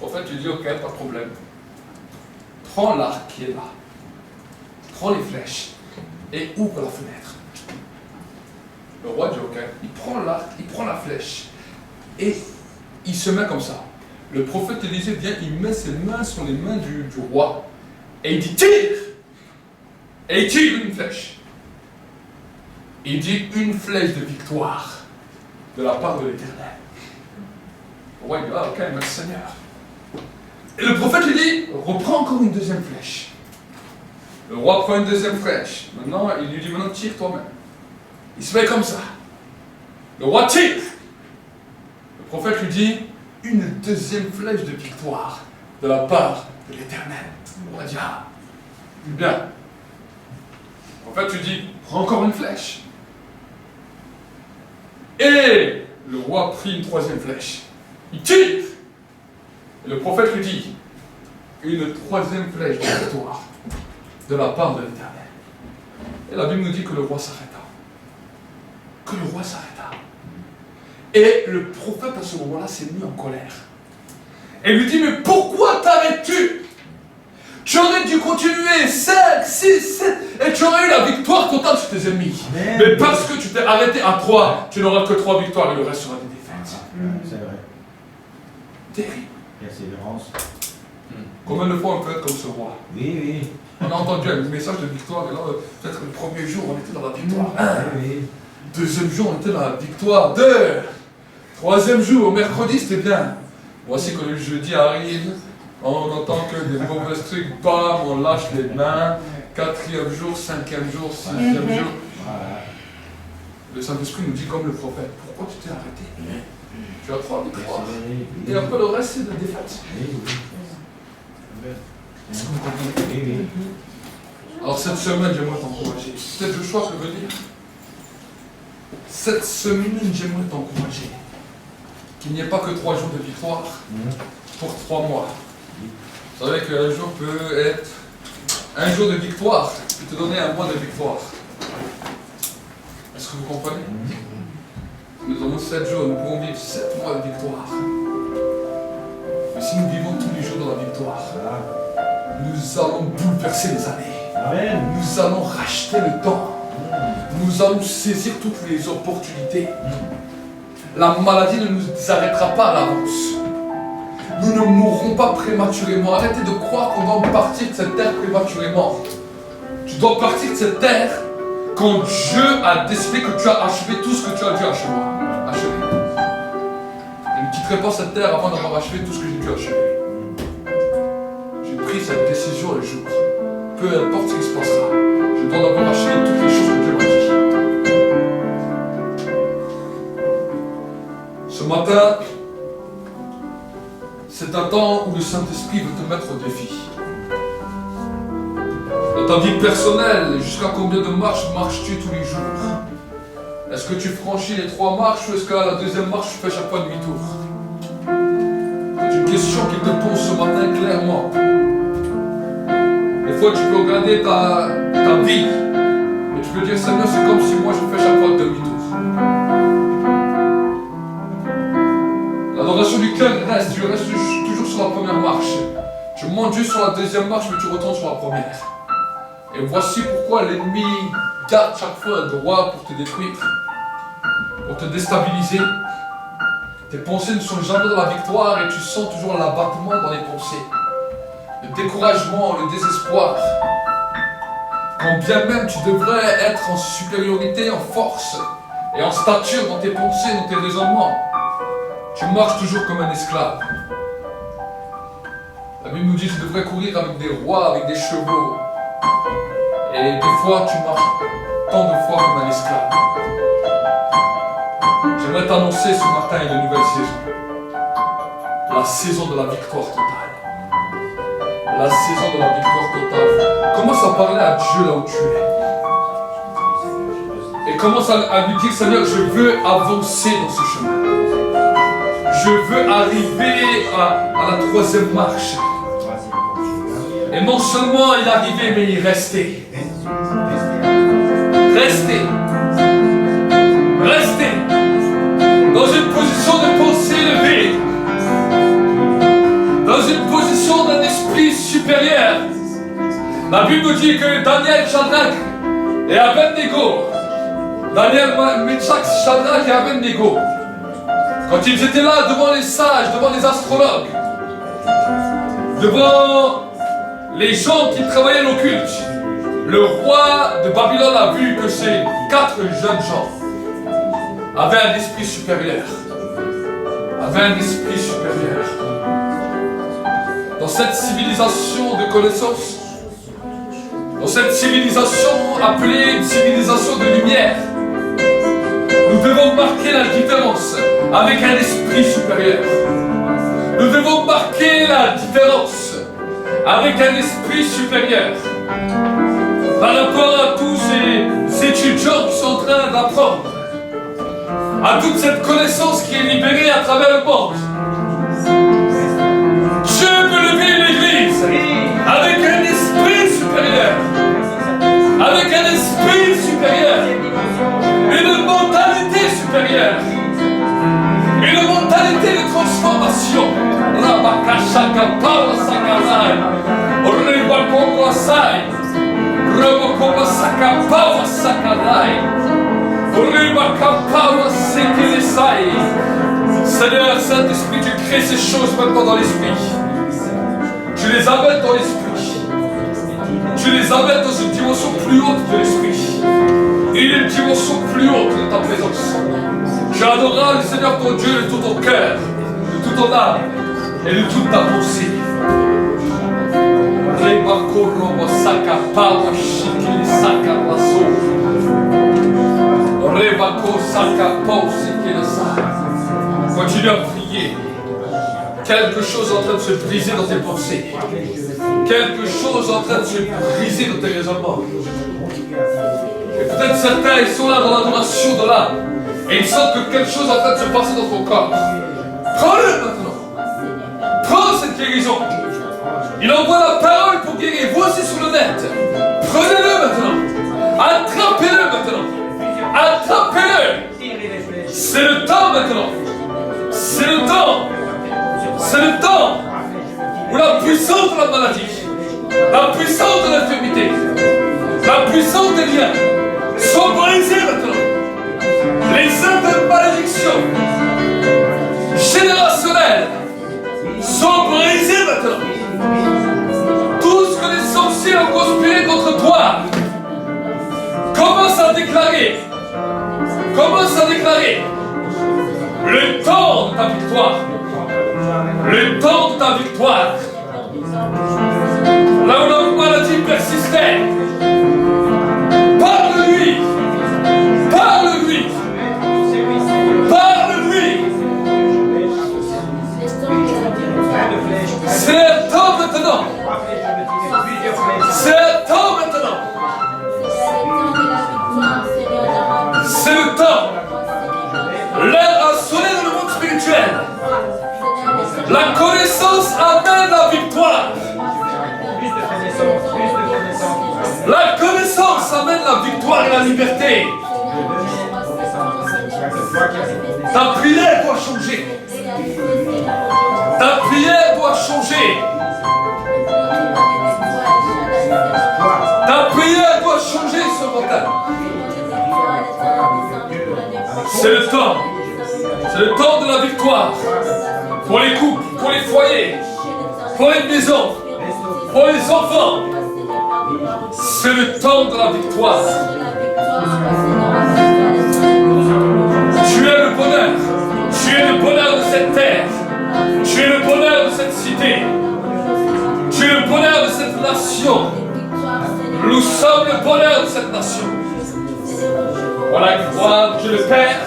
prophète lui dit, ok, pas de problème. Prends l'arc qui est là. Prends les flèches et ouvre la fenêtre. Le roi dit, ok, il prend l'arc, il prend la flèche et il se met comme ça. Le prophète Élisée vient, il met ses mains sur les mains du roi et il dit, tire! Et il tire une flèche. Il dit une flèche de victoire de la part de l'Éternel. Le roi dit, ah ok, merci Seigneur. Et le prophète lui dit, reprends encore une deuxième flèche. Le roi prend une deuxième flèche. Maintenant, il lui dit, maintenant tire toi-même. Il se met comme ça. Le roi tire. Le prophète lui dit, une deuxième flèche de victoire de la part de l'Éternel. Le roi dit, ah, bien. Le prophète lui dit, prends encore une flèche. Et le roi prit une troisième flèche. Il tire. Et le prophète lui dit, une troisième flèche de victoire de la part de l'Éternel. Et la Bible nous dit que le roi s'arrêta. Que le roi s'arrêta. Et le prophète à ce moment-là s'est mis en colère. Et lui dit, mais pourquoi t'arrêtes-tu? Tu aurais dû continuer 5, 6, 7 et tu aurais eu la victoire totale sur tes ennemis. Amen. Mais parce que tu t'es arrêté à 3, tu n'auras que 3 victoires et le reste sera des défaites. C'est vrai. Terrible. Persévérance. Combien de fois on peut être comme ce roi? Oui, oui. On a entendu un message de victoire et là, peut-être le premier jour on était dans la victoire. Oui. Deuxième jour on était dans la victoire. 2. Troisième jour, au mercredi c'était bien. Voici que le jeudi arrive. On n'entend que des mauvais trucs, bam, on lâche les mains. 4e jour, 5e jour, 6e jour. Voilà. Le Saint-Esprit nous dit comme le prophète, pourquoi tu t'es arrêté? Tu as 3 victoires. Et après le reste c'est de défaite. Est-ce que vous comprenez? Alors cette semaine, j'aimerais t'encourager. Peut-être le choix que veut dire. Cette semaine, j'aimerais t'encourager. Qu'il n'y ait pas que 3 jours de victoire pour 3 mois. Vous savez qu'un jour peut être un jour de victoire, peut te donner un mois de victoire. Est-ce que vous comprenez? Nous avons 7 jours, nous pouvons vivre 7 mois de victoire. Mais si nous vivons tous les jours dans la victoire, nous allons bouleverser les années. Amen. Nous allons racheter le temps. Nous allons saisir toutes les opportunités. La maladie ne nous arrêtera pas à l'avance. Nous ne mourrons pas prématurément. Arrêtez de croire qu'on doit partir de cette terre prématurément. Tu dois partir de cette terre quand Dieu a décidé que tu as achevé tout ce que tu as dû achever. Je ne quitterai pas cette terre avant d'avoir achevé tout ce que j'ai dû achever. J'ai pris cette décision le jour. Peu importe ce qui se passera, je dois d'abord achever toutes les choses que Dieu m'a dit. matin, c'est un temps où le Saint-Esprit veut te mettre au défi. Dans ta vie personnelle, jusqu'à combien de marches marches-tu tous les jours? Est-ce que tu franchis les 3 marches ou est-ce qu'à la 2e marche, tu fais chaque fois demi-tour? C'est une question qu'il te pose ce matin clairement. Des fois, tu peux regarder ta vie et tu peux dire, Seigneur, c'est comme si moi je fais chaque fois demi-tour. L'adoration du cœur reste, tu restes toujours sur la première marche. Tu montes juste sur la 2e marche, mais tu retournes sur la première. Et voici pourquoi l'ennemi garde chaque fois un droit pour te détruire, pour te déstabiliser. Tes pensées ne sont jamais dans la victoire et tu sens toujours l'abattement dans les pensées. Le découragement, le désespoir. Quand bien même tu devrais être en supériorité, en force et en stature dans tes pensées, dans tes raisonnements, tu marches toujours comme un esclave. La Bible nous dit que tu devrais courir avec des rois, avec des chevaux. Et des fois, tu marches tant de fois comme un esclave. J'aimerais t'annoncer ce matin une nouvelle saison. La saison de la victoire totale. La saison de la victoire totale. Commence à parler à Dieu là où tu es. Et commence à lui dire, Seigneur, je veux avancer dans ce chemin. Je veux arriver à la 3e marche. Et non seulement y arriver, mais y rester. Rester. Rester. Dans une position de pensée élevée. Dans une position d'un esprit supérieur. La Bible nous dit que Daniel, Shadrach et Abednego, Daniel, Meshach, Shadrach et Abednego, quand ils étaient là devant les sages, devant les astrologues, devant les gens qui travaillaient l'occulte, le roi de Babylone a vu que ces 4 jeunes gens avaient un esprit supérieur. Dans cette civilisation de connaissances, dans cette civilisation appelée une civilisation de lumière, nous devons marquer la différence avec un esprit supérieur. Nous devons marquer la différence avec un esprit supérieur. Par rapport à tous ces étudiants qui sont en train d'apprendre, à toute cette connaissance qui est libérée à travers le monde. Dieu peut lever l'Église avec un esprit supérieur. Avec un esprit supérieur. Une mentalité supérieure. Une mentalité de transformation. Rabakashaka Pawasakazai. Rebakobasai. Rebakobasaka Pawasakazai. Seigneur, Saint-Esprit, tu crées ces choses maintenant dans l'esprit. Tu les amènes dans l'esprit. Tu les amènes dans une dimension plus haute de l'esprit. Une dimension plus haute de ta présence. Tu adoreras le Seigneur ton Dieu de tout ton cœur, de toute ton âme et de toute ta pensée. Continue à prier. Quelque chose est en train de se briser dans tes pensées. Quelque chose est en train de se briser dans tes raisonnements. Et peut-être certains ils sont là dans l'adoration de l'âme. Et ils sentent que quelque chose est en train de se passer dans ton corps. Prends-le maintenant. Prends cette guérison. Il envoie la parole pour guérir. Vous aussi sur le net. Prenez-le maintenant. Attrapez-le maintenant. Attrapez-le. C'est le temps maintenant. C'est le temps. C'est le temps où la puissance de la maladie, la puissance de l'infirmité, la puissance des liens sont brisées maintenant. Les certaines malédictions générationnelles sont brisées maintenant. Tout ce que les sorciers ont conspiré contre toi, commence à déclarer. Commence à déclarer le temps de ta victoire. Le temps de ta victoire. Là où la maladie persistait, parle-lui. Parle-lui. Parle-lui. victoire et la liberté. Ta prière doit changer. Ta prière doit changer. Ta prière doit changer ce matin. C'est le temps. C'est le temps de la victoire. Pour les couples, pour les foyers, pour les maisons, pour les enfants. C'est le temps de la victoire. Tu es le bonheur. Tu es le bonheur de cette terre. Tu es le bonheur de cette cité. Tu es le bonheur de cette nation. Nous sommes le bonheur de cette nation. Pour la gloire de Dieu le Père.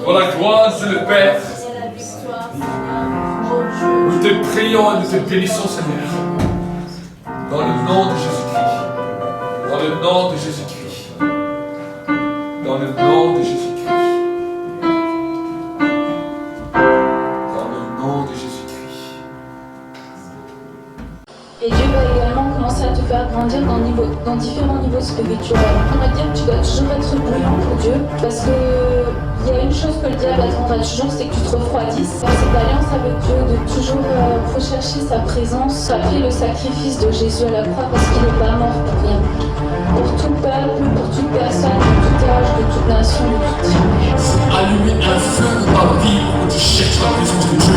Pour la gloire de Dieu le Père. Nous te prions et nous te bénissons, Seigneur. Dans le nom de Jésus-Christ. Dans le nom de Jésus-Christ. Dans le nom de Jésus-Christ. Dans le nom de Jésus-Christ. Et Dieu va également commencer à te faire grandir dans différents niveaux spirituels. On va dire que tu dois toujours être bouillant pour Dieu, parce que il y a une chose que le diable attendra toujours, c'est que tu te refroidisses. Dans cette alliance avec Dieu, de toujours rechercher sa présence, rappeler le sacrifice de Jésus à la croix, parce qu'il n'est pas mort pour rien. Pour tout peuple, pour toute personne, de tout âge, de toute nation, de toute tribu. Allumer un feu dans ta vie où tu cherches la présence de Dieu.